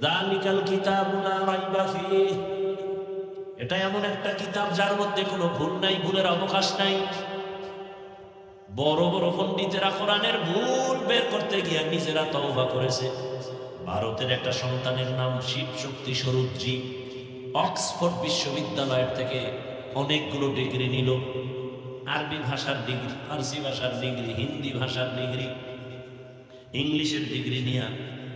যালিকাল কিতাবু লা রাইবা ফীহ, এটা এমন একটা কিতাব যার মধ্যে কোনো ভুল নাই, ভুলের অবকাশ নাই। বড় বড় পণ্ডিতেরা কোরআনের ভুল বের করতে গিয়ে নিজেরা তওবা করেছে। ভারতের একটা সন্তানের নাম শিব শক্তি স্বরূপজি, অক্সফোর্ড বিশ্ববিদ্যালয়ের থেকে অনেকগুলো ডিগ্রি নিল। আরবি ভাষার ডিগ্রি, ফার্সি ভাষার ডিগ্রি, হিন্দি ভাষার ডিগ্রি, ইংলিশের ডিগ্রি নিয়ে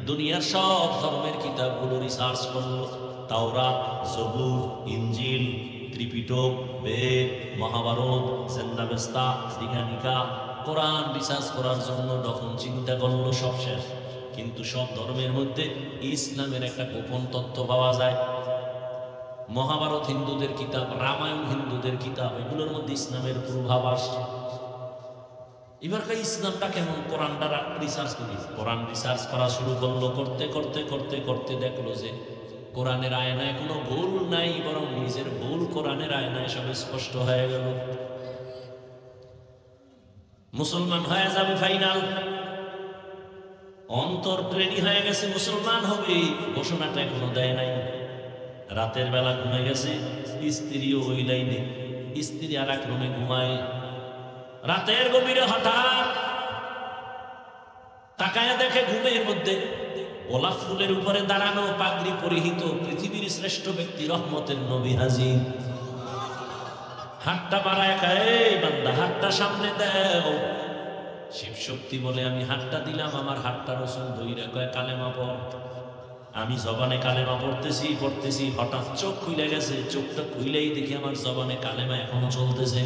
দুনিয়ার সব ধর্মের কিতাবগুলো রিসার্চ করলো। তাওরাত, জবুর, ইনজিল, ত্রিপিটক, বেদ, মহাভারত, সেন্দাবেস্তা, দীঘানিকা, কোরআন রিসার্চ করার জন্য যখন চিন্তা করলো সব শেষ। কিন্তু সব ধর্মের মধ্যে ইসলামের একটা গোপন তথ্য পাওয়া যায়। মহাভারত হিন্দুদের কিতাব, রামায়ণ হিন্দুদের কিতাব, এগুলোর মধ্যে ইসলামের প্রভাব আসছে। এবার ইসলামটা কেমন, কোরআনটা রিসার্চ করি। কোরআন রিসার্চ করা শুরু করলো, করতে করতে করতে করতে দেখলো যে কোরআনের আয়নায় কোনো ভুল নাই, বরং নিজের ভুল কোরআনের আয়নায় সব স্পষ্ট হয়ে গেল। মুসলমান হয়ে যাবে ফাইনাল, অন্তর রেডি হয়ে গেছে, মুসলমান হবে, ঘোষণাটা এখনো দেয় নাই। রাতের বেলা ঘুমে গেছে, স্ত্রীও ওই লাইনে, স্ত্রী আর এক রুমে ঘুমায়। রাতের গভীরে হঠাৎ তাকায় দেখে ঘুমের মধ্যে গোলাপ ফুলের উপরে দাঁড়ানো, পাগড়ি পরিহিত পৃথিবীর শ্রেষ্ঠ ব্যক্তি রহমতের নবী হাজির। হাতটা বাড়ায়, এই বান্দা হাতটা সামনে দাও। শিব শক্তি বলে, আমি হাতটা দিলাম, আমার হাতটা রসুল ধইরা কয় কালেমা পড়। আমি জবানে কালেমা পড়তেছি পড়তেছি, হঠাৎ চোখ খুলে গেছে। চোখটা খুইলেই দেখি আমার জবানে কালেমা এখনো চলতেছে।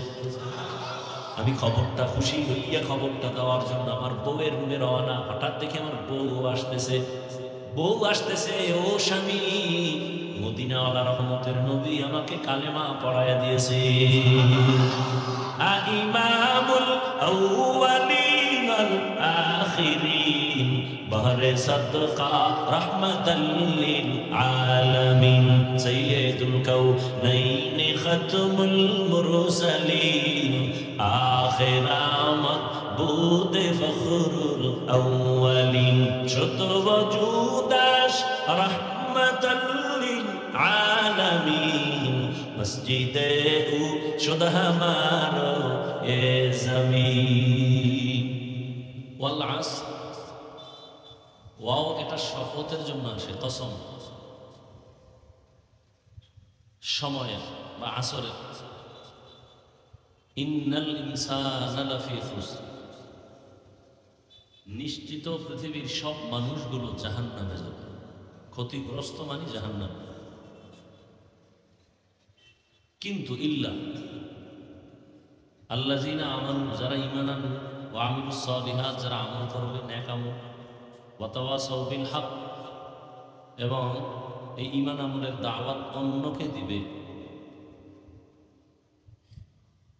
আমি খবরটা খুশি হইয়া খবরটা দেওয়ার জন্য আমার বউয়ের রুমে রওনা। হঠাৎ দেখি আমার বউ আসতেছে। বউ আসতেছে, ও স্বামী, মদিনাওয়ালা রহমতের নবী আমাকে কালেমা পড়ায়া দিয়েছে। ইমামুল আউয়ালিন ওয়াল আখিরিন, বাহরে সাদকা রাহমাতাল লিল আলামিন, সাইয়্যিদুল কাউনাইন খাতমুল মুরসালিন, আখিরামত বুদে ফখরুল আউয়ালিন, শত ওজুদাস রাহমাতাল লিল আলামিন, মসজিদে ও শুদ হামারো এ জমিন। ওয়াল আসর, ওয়াও এটা শপথের জন্য আসে, কসম, সময়ের বা আসরের। ইন্নাল ইনসানা লাফি খুসর, নিশ্চিত পৃথিবীর সব মানুষগুলো জাহান্নামে যাবে। ক্ষতিগ্রস্ত মানে জাহান্নামে। কিন্তু ইল্লা আল্লাযিনা আমানু, যারা ঈমান আনবে, ওয়া আমিলুস সালিহাত, যারা আমল করবে নেক আমল, ওয়া তাওয়াসাউ বিল হক, এবং এই ঈমান আমলের দাওয়াত অন্যকে দিবে,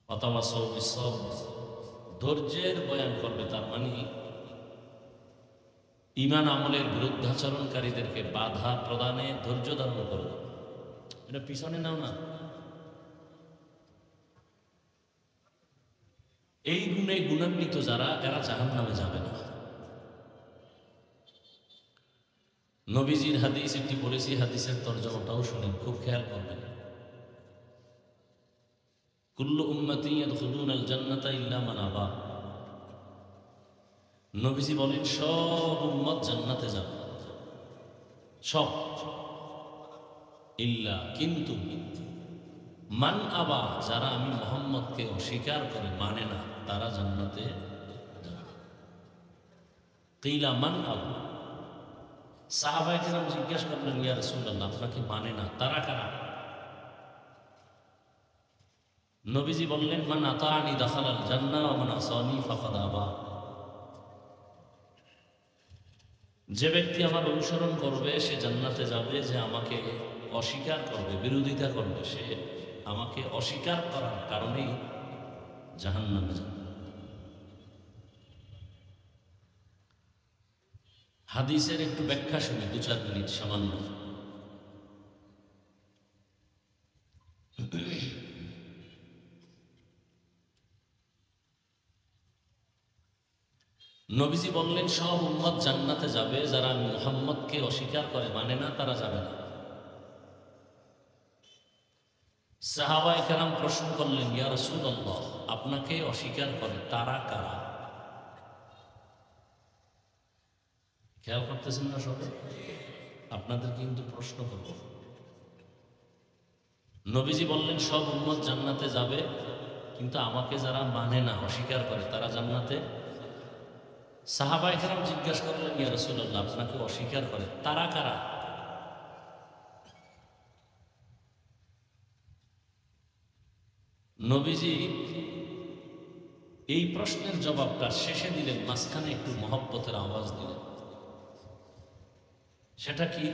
ওয়া তাওয়াসাউ বিস সবর, ধৈর্যের বয়ান করবে। তার মানে ঈমান আমলের বিরুদ্ধাচরণকারীদেরকে বাধা প্রদানে ধৈর্য ধারণ করবে। এটা পিছনে নাও না। এই গুণে গুণান্বিত যারা, এরা জাহান্নামে যাবে না। নবীজির হাদিস একটি বলেছি, হাদিসের তরজমাটাও শুনেন, খুব খেয়াল করবেন। কুল্লু উম্মতি ইয়াদখুলুনাল জান্নাতা ইল্লা মান আবা, নবীজি বলেন সব উম্মত জান্নাতে যাবে, সব, ইল্লা কিন্তু, মান আবা, যারা আমি মুহাম্মদকে অস্বীকার করে, মানে না, তারা জান্নাতে যাবে। কিলা মান আবা, সাহাবায়ে কেরাম জিজ্ঞাসা করলেন, ইয়া রাসূলুল্লাহ, আপনাকে মানে না, তারা কারা? নবীজি বললেন, মান আতাআনি দাখালাল জান্নাহ ওয়া মান আসানি ফাকাদ আবা, যে ব্যক্তি আমার অনুসরণ করবে সে জান্নাতে যাবে, যে আমাকে অস্বীকার করবে, বিরোধিতা করবে, সে আমাকে অস্বীকার করার কারণেই জাহান্নামে যাবে। হাদিসের একটু ব্যাখ্যা শুনি, 2-4 মিনিট সামান্য। নবীজি বললেন সব উম্মত জান্নাতে যাবে, যারা মুহাম্মদকে অস্বীকার করে, মানে না, তারা যাবে না। সাহাবায়ে কেরাম প্রশ্ন করলেন, ইয়া রাসূলুল্লাহ, আপনাকে অস্বীকার করে তারা কারা? খেয়াল করতেছেন না সবাই? আপনাদের কিন্তু প্রশ্ন করব। নবীজি বললেন সব উম্মত জান্নাতে যাবে, কিন্তু আমাকে যারা মানে না, অস্বীকার করে, তারা জান্নাতে। সাহাবায়ে কেরাম জিজ্ঞাসা করলেন, ইয়া রাসূলুল্লাহ, আপনাকে অস্বীকার করে তারা কারা? নবীজি এই প্রশ্নের জবাবটা শেষে দিলেন, মাঝখানে একটু মহব্বতের আওয়াজ দিলেন। সেটা কি?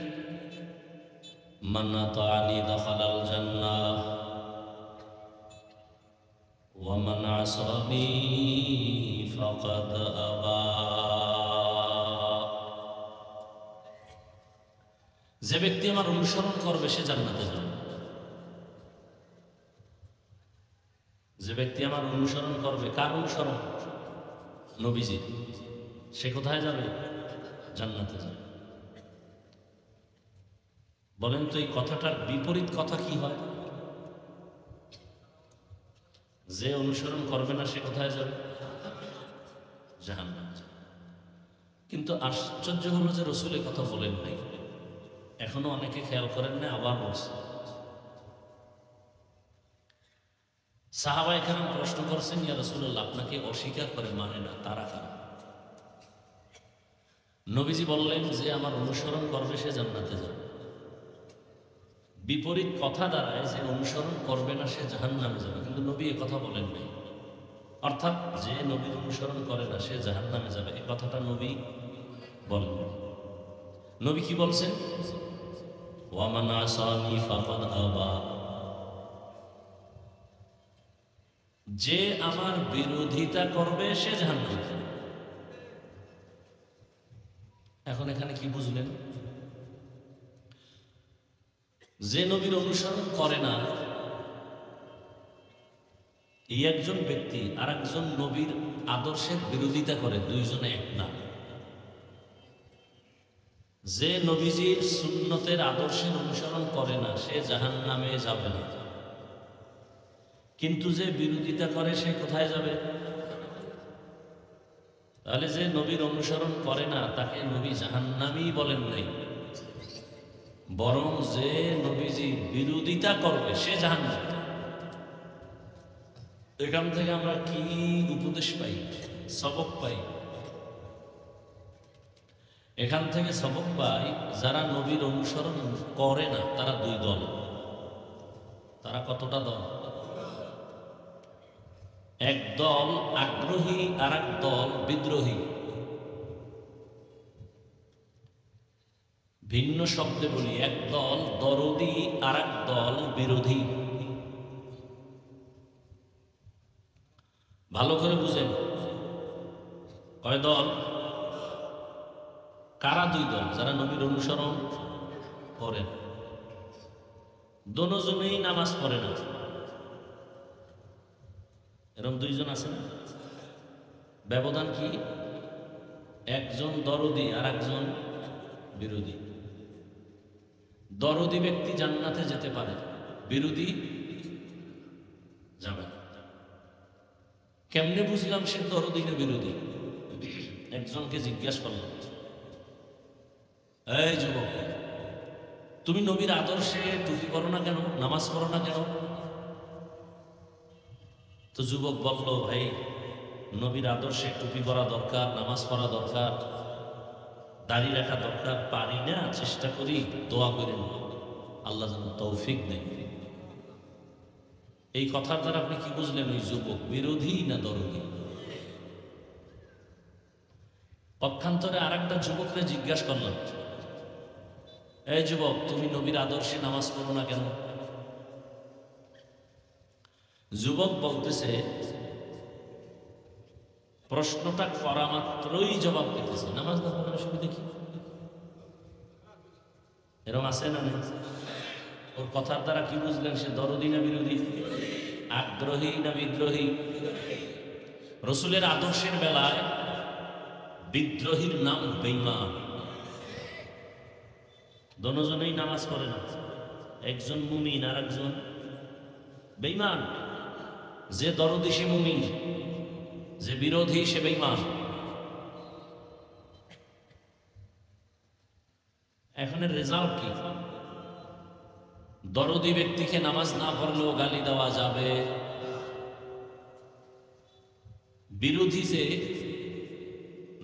মান আতাআনি দাখালাল জান্নাহ ওয়া মান আসানি ফাকাদ আবা। যে ব্যক্তি আমার অনুসরণ করবে সে জান্নাতে যাবে। যে ব্যক্তি আমার অনুসরণ করবে, কার অনুসরণ? নবীজি। সে কোথায় যাবে? জান্নাতে যাবে। বলেন তো এই কথাটার বিপরীত কথা কি হয়? যে অনুসরণ করবে না সে কোথায় যাবে? জাহান্নামে যাবে। কিন্তু আশ্চর্য হলো যে রাসূল এই কথা বলেন নাই। এখনো অনেকে খেয়াল করেন না, আবার বলছে। সাহাবায়ে কেরাম প্রশ্ন করছেন, ইয়া রাসূলুল্লাহ, আপনাকে অস্বীকার করে, মানে না, তারা কারা? নবীজি বললেন যে আমার অনুসরণ করবে সে জান্নাতে যাবে। বিপরীত কথা দাঁড়ায় যে অনুসরণ করবে না সে জাহান্নামে যাবে, কিন্তু নবী এ কথা বলেন নাই। অর্থাৎ যে নবীর অনুসরণ করে না সে জাহান্নামে যাবে, এই কথাটা নবী বলেন। নবী কি বলছেন? ওয়া মান আসানি ফাকাদ আবা। যে আমার বিরোধিতা করবে সে জাহান্নামে যাবে। এখন এখানে কি বুঝলেন? যে নবীর অনুসরণ করে না, এই একজন ব্যক্তি আর একজন নবীর আদর্শের বিরোধিতা করে, দুইজনে এক না। যে নবীজির সুন্নতের আদর্শের অনুসরণ করে না সে জাহান্নামে যাবে না, কিন্তু যে বিরোধিতা করে সে কোথায় যাবে? তাহলে যে নবীর অনুসরণ করে না তাকে নবী জাহান্নামী বলেন নাই, বরং যে নবীজি বিরোধিতা করবে সে জাহান্নামী। এখান থেকে আমরা কি উপদেশ পাই, সবক পাই? এখান থেকে সবক পাই, যারা নবীর অনুসরণ করে না তারা দুই দল। তারা কতটা দল? এক দল আগ্রহী আর এক দল বিদ্রোহী। ভিন্ন শব্দে বলি, এক দল দরদি আর এক দল বিরোধী। ভালো করে বুঝেন, কয় দল? কারা দুই দল? যারা নবীর অনুসরণ করেন, দোনোজনেই নামাজ পড়ে না, এরকম দুইজন আছে না? ব্যবধান কি? একজন দরদি আর একজন বিরোধী। দরদি ব্যক্তি জান্নাতে যেতে পারে, বিরোধী যাবে না। কেমনে বুঝলাম সে দরদি না বিরোধী? একজনকে জিজ্ঞাসা করলাম, এই যুবক, তুমি নবীর আদর্শে টুপি পরো না কেন, নামাজ পড়ো না কেন? তো যুবক বলল, ভাই, নবীর আদর্শে টুপি পরা দরকার, নামাজ পড়া দরকার, দাড়ি রাখা দরকার, পারি না, চেষ্টা করি, দোয়া করেন আল্লাহ যেন তৌফিক দেন। এই কথার দ্বারা আপনি কি বুঝলেন? ওই যুবক বিরোধী না দরদি? পক্ষান্তরে আর একটা যুবককে জিজ্ঞাসা করলাম, এই যুবক, তুমি নবীর আদর্শে নামাজ পড়ো না কেন? যুবক বলতেছে, প্রশ্নটা করা মাত্রই জবাব দিতেছে, নামাজ না পড়ার অসুবিধা কি? এরকম আছে না? ওর কথার দ্বারা কি বুঝলেন? সে দরদি না বিরোধী? আগ্রহী না বিদ্রোহী? রসুলের আদর্শের বেলায় বিদ্রোহীর নাম বেঈমান। দোনোজনেই নামাজ পড়ে না, একজন মুমিন আর একজন বেঈমান। যে দরদি সে মুমিন, যে বিরোধী সে বেঈমান। এখন এর রেজাল্ট কি? দরদি ব্যক্তিকে নামাজ না পড়লেও গালি দেওয়া যাবে, বিরোধী যে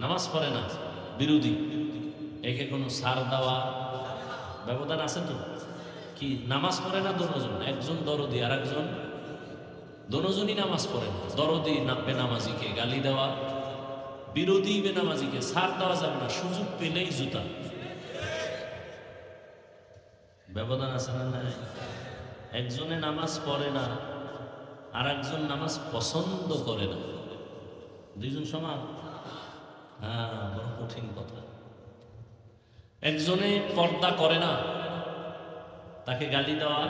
নামাজ পড়ে না বিরোধী, একে কোনো ছাড় দেওয়া ব্যবধান আছে তো? কি নামাজ পড়ে না দোনোজন, একজন দরদি আর একজন, দোনোজনই নামাজ পড়ে না। দরদি বেনামাজিকে গালি দেওয়া, বিরোধী বেনামাজিকে ছাড় দেওয়া যাবে না, সুযোগ পেলেই জুতা। ব্যবধান আছে না নাই? একজনে নামাজ পড়ে না আর একজন নামাজ পছন্দ করে না, দুইজন সমান? হ্যাঁ, বড় কঠিন কথা। একজনে পর্দা করে না, তাকে গালি দেওয়া,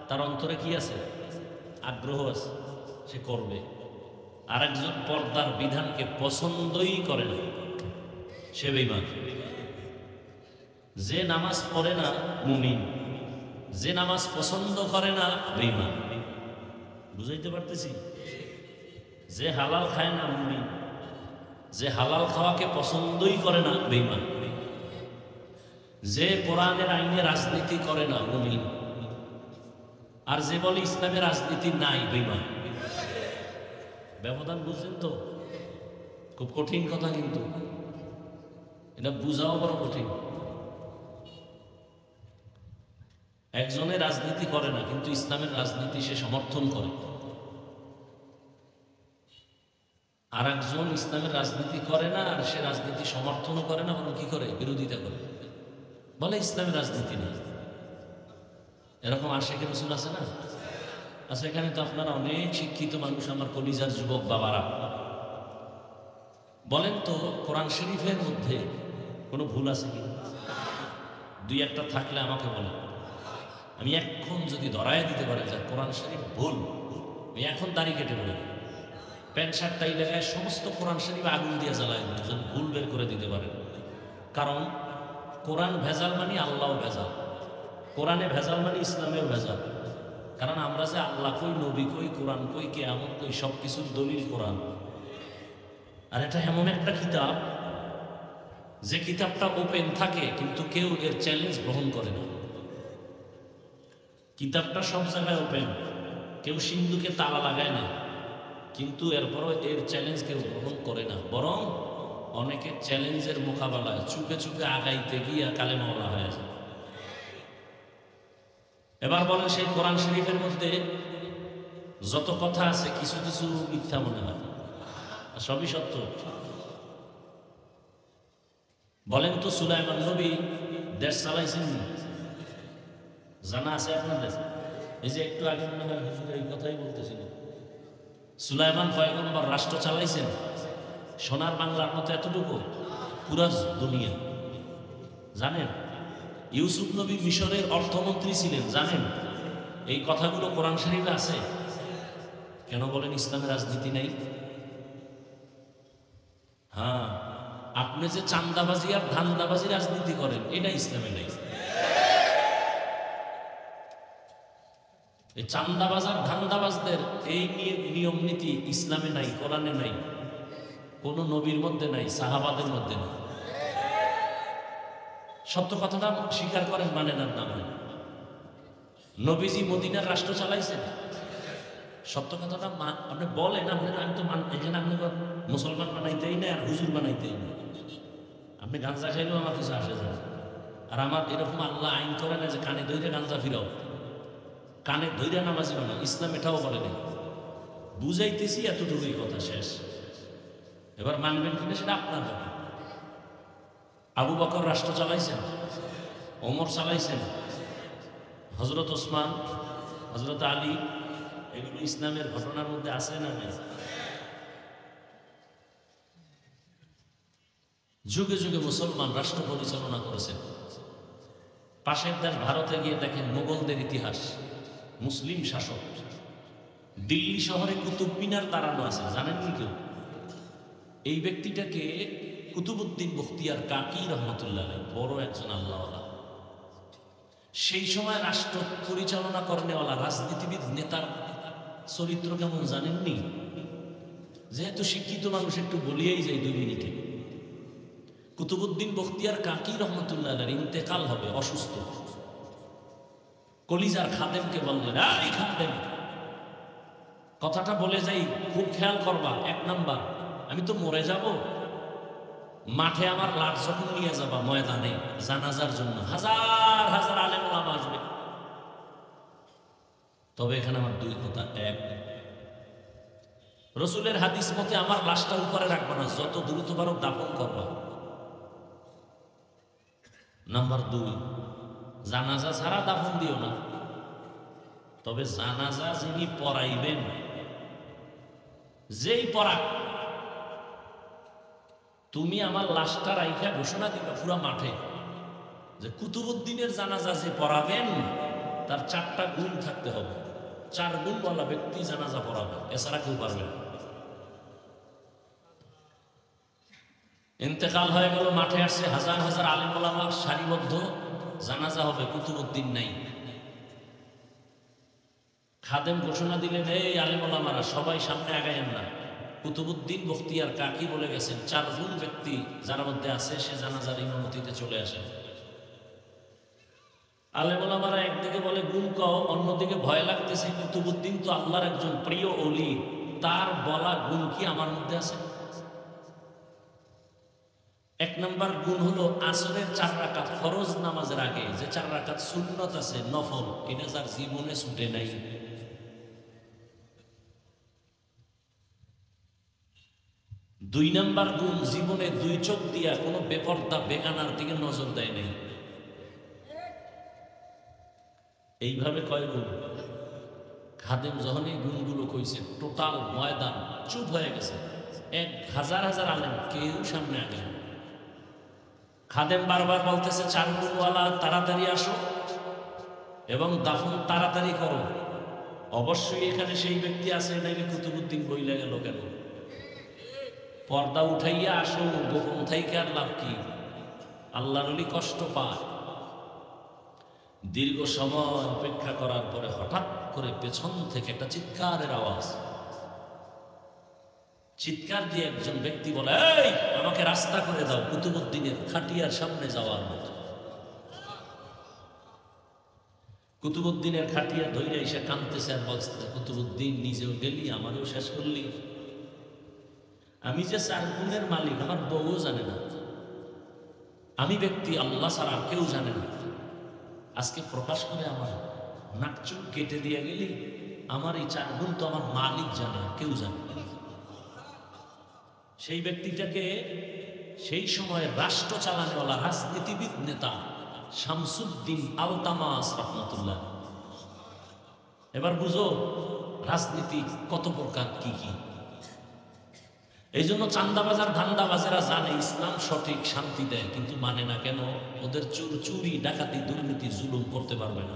তার অন্তরে কি আছে? আগ্রহ আছে, সে করবে। আর একজন পর্দার বিধানকে পছন্দই করে না, সে বেঈমান। যে নামাজ পড়ে না মুমিন, যে নামাজ পছন্দ করে না বেঈমান। বুঝাইতে পারতেছি? যে হালাল খায় না মুমিন, যে হালাল খাওয়াকে পছন্দই করে না বেঈমান। যে কোরআনের আইনে রাজনীতি করে না মুমিন, আর যে বলে ইসলামের রাজনীতি নাই বেঈমান। ব্যবধান বুঝছেন তো? খুব কঠিন কথা, কিন্তু এটা বুঝাও বড় কঠিন। একজনে রাজনীতি করে না কিন্তু ইসলামের রাজনীতি সে সমর্থন করে, আর একজন ইসলামের রাজনীতি করে না আর সে রাজনীতি সমর্থনও করে না, বরং কি করে? বিরোধিতা করে, বলে ইসলামের রাজনীতি নেই। এরকম আশেখ রাসূল আছে না? আচ্ছা, এখানে তো আপনারা অনেক শিক্ষিত মানুষ, আমার কলিজার যুবক বাবারা, বলেন তো কোরআন শরীফের মধ্যে কোনো ভুল আছে কি? দুই একটা থাকলে আমাকে বলেন। আমি এখন যদি ধরায় দিতে পারি যে কোরআন শরীফ ভুল, আমি এখন দাড়ি কেটে বলি, প্যান্ট শার্টটাই লেখায় সমস্ত কোরআন শরীফ আগুন দিয়ে জ্বালায় দেবে, যদি ভুল বের করে দিতে পারেন। কারণ কোরআন ভেজাল মানে আল্লাহও ভেজাল, কোরআনে ভেজাল মানে ইসলামেও ভেজাল। কারণ আমরা যে আল্লাহ কই, নবী কই, কোরআন কই, কিয়ামত কই, সব কিছুর দলিল কোরআন। আর এটা এমন একটা কিতাব যে কিতাবটা ওপেন থাকে কিন্তু কেউ এর চ্যালেঞ্জ গ্রহণ করে না। কিতাবটা সব জায়গায় ওপেন, কেউ সিন্ধুকে তালা লাগায় না, কিন্তু এরপরও এর চ্যালেঞ্জ কেউ গ্রহণ করে না, বরং অনেকে চ্যালেঞ্জের মোকাবেলায় চুপে চুপে আগাইতে গিয়ে কালেমাওয়ালা হয়ে যায়। এবার বলেন, সেই কোরআন শরীফের মধ্যে যত কথা আছে কিছু কিছু মিথ্যা মনে হয়, সবই সত্য। বলেন তো সুলাইমান নবী দেশ চালাইছেন? জানা আছে আপনাদের? এই যে একটু আগে মনে হয় হুজুর এই কথাই বলতেছিল, সুলাইমান পয়গম্বর রাষ্ট্র চালাইছেন সোনার বাংলার মতো এতটুকু? পুরা দুনিয়া জানেন? ইউসুফ নবী মিশরের অর্থমন্ত্রী ছিলেন, জানেন? এই কথাগুলো কোরআন শরীফে আছে। কেন বলেন ইসলামের রাজনীতি নেই? হ্যাঁ, আপনি যে চান্দাবাজি আর ধান্দাবাজি রাজনীতি করেন, এটা ইসলামে নেই। এই চান্দাবাজ আর ধান্দাবাজদের এই নিয়ম নীতি ইসলামে নাই, কোরআনে নাই, কোন নবীর মধ্যে নাই, সাহাবাদের মধ্যে নাই। সত্য কথাটা স্বীকার করেন, মানেন আর না মানেন। নবীজি মদিনার রাষ্ট্র চালাইছেন, সত্য কথাটা আপনি বলেন, আপনি আমি তো এখানে আপনি মুসলমান বানাইতেই না আর হুজুর বানাইতেই না। আপনি গাঞ্জা খাইলেও আমার কিছু আসে যায়। আর আমার এরকম আল্লাহ আইন করে না যে কানে ধৈর্য গাঞ্জা ফিরাও, কানে ধৈর্য নামাজি বানা, ইসলাম এটাও বলেনি। বুঝাইতেছি, এতটুকুই কথা, শেষ। এবার মানবেন কিনা সেটা আপনার ব্যাপার। আবু বকর রাষ্ট্র চালাইছেন, ওমর চালাইছেন, হজরত ওসমান, হজরত আলী, এগুলো ইসলামের ঘটনার মধ্যে আছে না নাই? যুগে যুগে মুসলমান রাষ্ট্র পরিচালনা করেছেন। পাশের দেশ ভারতে গিয়ে দেখেন মোগলদের ইতিহাস, মুসলিম শাসক। দিল্লি শহরে কুতুব মিনার দাঁড়ানো আছে, জানেন কি কেউ? এই ব্যক্তিটাকে কুতুবউদ্দিন বখতিয়ার কাকি রহমতুল্লাহ আলাইহি বড় একজন আল্লাহওয়ালা, সেই সময় রাষ্ট্র পরিচালনা করেনেওয়ালা রাজনীতিবিদ নেতার চরিত্র কেমন জানেননি? যেহেতু শিক্ষিত মানুষ একটু বলিয়েই যায় 2 মিনিটে। কুতুবউদ্দিন বখতিয়ার কাকি রহমতুল্লাহ আলাইহির ইন্তেকাল হবে, অসুস্থ। কলিজার খাদেমকে বললেন, এই খাদেম, কথাটা বলে যাই, খুব খেয়াল করবা। 1 নাম্বার, আমি তো মরে যাব, মাঠে আমার লাশ যখন নিয়ে যাবা ময়দানে জানাজার জন্য হাজার হাজার আলেম ওলামা আসবে, তবে এখানে আমার 2 কথা। 1, রসুলের হাদিস মতে আমার লাশটা উপরে রাখবা না, যত দ্রুত পারো দাফন করবা। নাম্বার 2, জানাজা ছাড়া দাফন দিও না, তবে জানাজা যিনি পড়াইবেন, যেই পড়াক, তুমি আমার লাশটা রাইখা ঘোষণা দিবা পুরা মাঠে যে কুতুবউদ্দিনের জানাজা যে পড়াবেন তার 4টা গুণ থাকতে হবে। 4 গুণওয়ালা ব্যক্তি জানাজা পড়াবে, এছাড়া কেউ পারবে না। ইন্তেকাল হয়ে গেল, মাঠে আসছে হাজার হাজার আলেম ওলামা, সারিবদ্ধ, জানাজা হবে, কুতুবউদ্দিন নাই। খাদেম ঘোষণা দিলেন, এই আলেম ওলামারা সবাই সামনে আগায়েন না, কুতুবউদ্দিন বখতিয়ার কাকি বলে গেছেন 4 জন ব্যক্তি যার মধ্যে আছে সে জানাজার ইমামতিতে চলে আসে। আলেম ওলামারা একদিকে বলে গুণ কও, অন্যদিকে ভয় লাগতেছে, কুতুবউদ্দিন তো আল্লাহর একজন প্রিয় ওলি, তার বলা গুণ কি আমার মধ্যে আছে? 1 নাম্বার গুণ হলো আসরের 4 রাকাত ফরজ নামাজের আগে যে 4 রাকাত সুন্নত আছে নফল, এটা যার জীবনে ছুটে নাই। 2 নাম্বার গুণ, জীবনে 2 চোখ দিয়া কোনো বেপর্দা বেগানার দিকে নজর দেয় নাই। এইভাবে কয় গুণ? খাদেম যখন এই গুণগুলো কইছে, টোটাল ময়দান চুপ হয়ে গেছে, 1000 হাজার আলেম, কেউ সামনে আগে। খাদেম বারবার বলতেছে 4 গুণওয়ালা তাড়াতাড়ি আসো এবং দাফন তাড়াতাড়ি করো। অবশ্যই এখানে সেই ব্যক্তি আছে, নাকি কুতুবউদ্দিন বইলা গেল কেন? পর্দা উঠাইয়া আসো, গোপন থাইকে আর লাভ কি? আল্লাহর ওলি কষ্ট পায়। দীর্ঘ সময় অপেক্ষা করার পরে হঠাৎ করে পেছন থেকে একটা চিৎকারের আওয়াজ, চিৎকার দিয়ে একজন ব্যক্তি বলে, এই আমাকে রাস্তা করে দাও কুতুবউদ্দিনের খাটিয়ার সামনে যাওয়ার মতো। কুতুবউদ্দিনের খাটিয়া ধইরা এসে কাঁদতেছে আর বলছে, কুতুবউদ্দিন নিজেও গেলি, আমারও শেষ করলি। আমি যে 4 গুণের মালিক আমার বউও জানে না, আমি ব্যক্তি আল্লাহ ছাড়া কেউ জানে না, আজকে প্রকাশ করে আমার নাক চুল কেটে দিয়ে গেলি। আমার এই 4 গুণ তো আমার মালিক জানে, কেউ জানে না। সেই ব্যক্তিটাকে সেই সময় রাষ্ট্র চালানোওয়ালা রাজনীতিবিদ নেতা শামসুদ্দিন আলতামাস রহমতুল্লাহ। এবার বুঝো রাজনীতি কত প্রকার, কি কি। এই জন্য চান্দাবাজার ধান্দাবাজেরা জানে ইসলাম সঠিক, শান্তি দেয়, কিন্তু মানে না কেন? ওদের চুরি ডাকাতি দুর্নীতি জুলুম করতে পারবে না।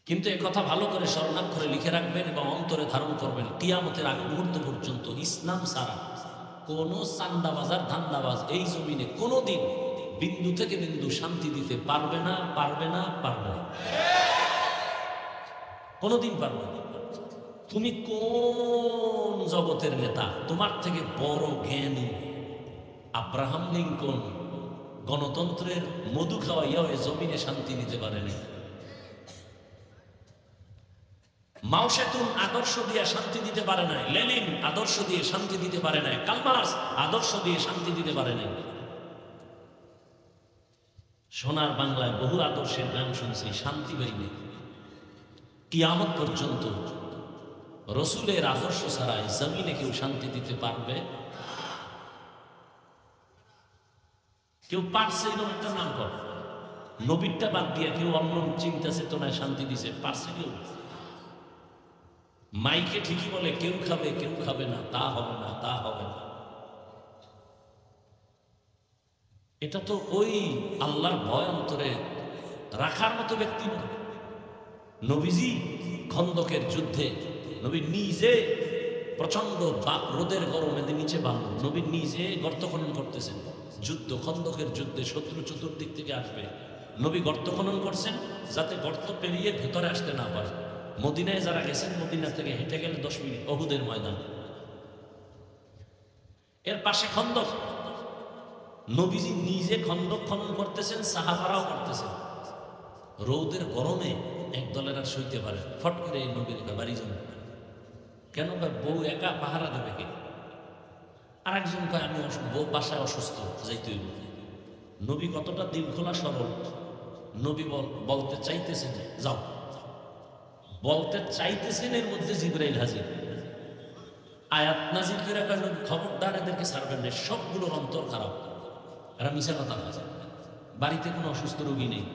কিন্তু কথা ভালো করে স্মরণাক্ষরে লিখে রাখবেন এবং অন্তরে ধারণ করবেন, কিয়ামতের আগ মুহূর্ত পর্যন্ত ইসলাম ছাড়া কোন চান্দাবাজার ধান্দাবাজ এই জমিনে কোনোদিন বিন্দু থেকে বিন্দু শান্তি দিতে পারবে না, পারবে না, পারবে না, কোনোদিন পারবে না। তুমি কোন জগতের নেতা? তোমার থেকে বড় জ্ঞানী আব্রাহাম লিঙ্কন গণতন্ত্রের মধু খাওয়াইয়াও এ জমিনে শান্তি দিতে পারেনি। মাও সেতুন আদর্শ দিয়ে শান্তি দিতে পারে নাই, লেনিন আদর্শ দিয়ে শান্তি দিতে পারে নাই, কার্ল মার্কস আদর্শ দিয়ে শান্তি দিতে পারে নাই। সোনার বাংলায় বহু আদর্শের গান শুনছি, শান্তি পাইনি। কিয়ামত পর্যন্ত রসুলের আদর্শ ছাড়া জমিনে কেউ শান্তি দিতে পারবে? কেউ পারছে? এরকম একটা নাম কর, নবীরটা বাদ দিয়া কেউ অন্য চিন্তা চেতনায় শান্তি দিছে পারছে কেউ? মাইকে ঠিকই বলে কেউ খাবে কেউ খাবে না, তা হবে না, তা হবে না। এটা তো ওই আল্লাহর ভয় অন্তরে রাখার মতো ব্যক্তি না। নবীজি খন্দকের যুদ্ধে নবী নিজে প্রচন্ড রোদের গরমে নিচে বাঁধল, নবী নিজে গর্ত খনন করতেছেন। যুদ্ধ, খন্দকের যুদ্ধে শত্রু চতুর্দিক থেকে আসবে, নবী গর্ত খনন করছেন যাতে গর্ত পেরিয়ে ভেতরে আসতে না পারে। মদিনায় যারা গেছেন, মদিনা থেকে হেঁটে গেলে 10 মিনিট ওহুদের ময়দান, এর পাশে খন্দক। নবীজি নিজে খন্দক খনন করতেছেন, সাহাবারাও করতেছেন। রৌদের গরমে এক দলের আর সইতে পারে, ফট করে নবীর বাড়ি যান। কেন? বউ একা পাহারা দেবে কে? আর একজন কয় আমি বউ বাসায় অসুস্থ, যাইতে হইব। নবী কতটা দিলখোলা সরল, নবী বলতে চাইতেছেন যাও, বলতে চাইতেছেন, এর মধ্যে জিবরাইল হাজির। আয়াত নাজিল করে খবরদার এদেরকে ছাড়বেন না, সবগুলোর অন্তর খারাপ, এরা মিশা কথা বলে, বাড়িতে কোনো অসুস্থ রোগী নেই,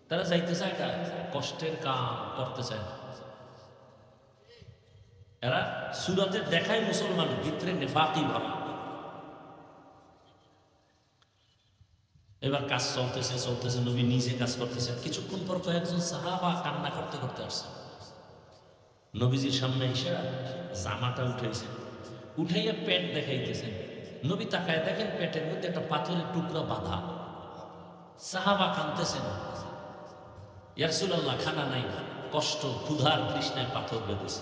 তারা যাইতে চায় কষ্টের কাম করতে চায় না। এরা সুরাতে দেখায় মুসলমান, ভিতরে নেফাকি ভরা। এবার কাজ চলতেছে চলতেছে, নবী নিজে কাজ করতেছেন। কিছুক্ষণ পর কয়েকজন সাহাবা কান্না করতে করতে আসছে, নবীজির সামনে এসে জামাটা উঠেছেন, উঠাইয়া পেট দেখাইতেছেন। নবী তাকায় দেখেন পেটের মধ্যে একটা পাথরের টুকরা বাঁধা। সাহাবা কাঁদতেছেন, ইয়া রাসূলুল্লাহ খানা নাই, কষ্ট, ক্ষুধার তৃষ্ণায় পাথর বেঁধেছে।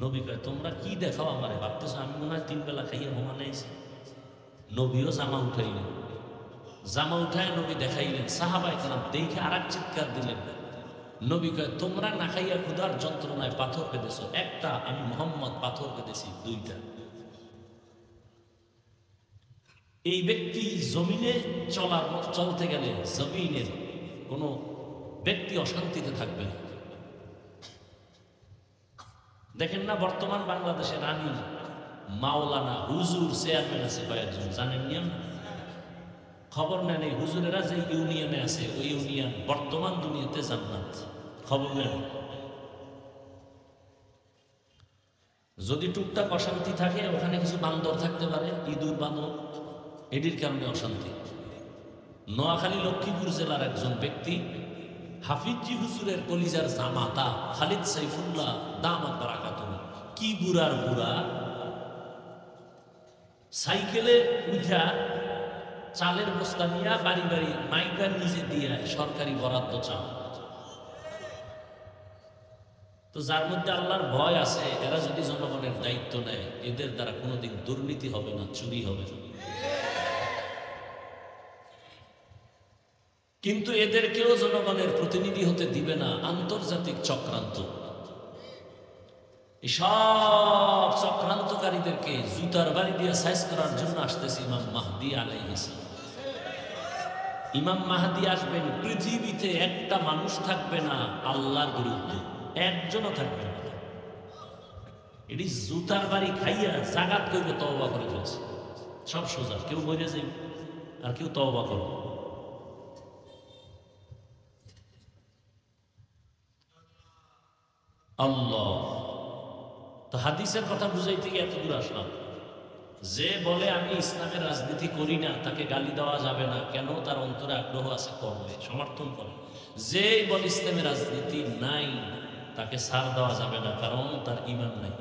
নবী কয় তোমরা কি দেখাও আমারে, ভাবতেছ আমি মনে হয় 3 বেলা খাইয়া ঘুমানাইছি। নবীও জামা উঠাইলেন, জামা উঠায় নবী দেখাইলেন। সাহাবায়ে কেরাম দেখে আর এক চিৎকার দিলেন। নবী কয় তোমরা না খাইয়া ক্ষুধার যন্ত্রণায় পাথর বেঁধেছো, একটা আমি মুহাম্মদ পাথর বেঁধেছি 2টা। এই ব্যক্তি জমিনে চলতে গেলে জমিনের কোনো ব্যক্তি অশান্তিতে থাকবে না। দেখেন না বর্তমান বাংলাদেশে রানী, মাওলানা, হুজুর, চেয়ারম্যান আছে কয়েকজন, জানেন নিয়ম? খবর নেন এই হুজুরেরা যে ইউনিয়নে আছে, ওই ইউনিয়ন বর্তমান দুনিয়াতে জান্নাত। খবর নেন। যদি টুকটাক অশান্তি থাকে, ওখানে কিছু বান্দর থাকতে পারে, ইঁদুর বান্দর, এটির কারণে অশান্তি। নোয়াখালী লক্ষ্মীপুর জেলার একজন ব্যক্তি হাফিজি হুজুরের কলিজার জামাতা খালিদ সাইফুল্লাহ দামাত বারাকাতুহু, কি বুড়ার বুড়া, সাইকেলে উঠা চালের বস্তা নিয়ে বাড়ি বাড়ি মাইকা নিজে দিয়ে সরকারি বরাদ্দ চাও। তো যার মধ্যে আল্লাহর ভয় আছে, এরা যদি জনগণের দায়িত্ব নেয়, এদের দ্বারা কোনোদিন দুর্নীতি হবে না, চুরি হবে না। কিন্তু এদেরকেও জনগণের প্রতিনিধি হতে দিবে না, আন্তর্জাতিক চক্রান্ত। সব চক্রান্তকারীদেরকে জুতার বাড়ি দিয়ে সাইজ করার জন্য আসতেছে ইমাম মাহদী আলাইহিস সালাম। ইমাম মাহদী আসবেন, পৃথিবীতে একটা মানুষ থাকবে না আল্লাহর বিরুদ্ধে, একজনও থাকবে না। এটি জুতার বাড়ি খাইয়া জাগাত করবে, তওবা করে ফেলছে, সব সোজা, কেউ মরে যাবে আর কেউ তওবা করবে। আল্লাহ, তো হাদিসের কথা বুঝাইতে গিয়ে এত দূর আসলাম। যে বলে আমি ইসলামের রাজনীতি করি না, তাকে গালি দেওয়া যাবে না, কেন? তার অন্তরে আগ্রহ আছে, করবে, সমর্থন করে। যে বলে ইসলামের রাজনীতি নাই, তাকে ছাড় দেওয়া যাবে না, কারণ তার ঈমান নাই।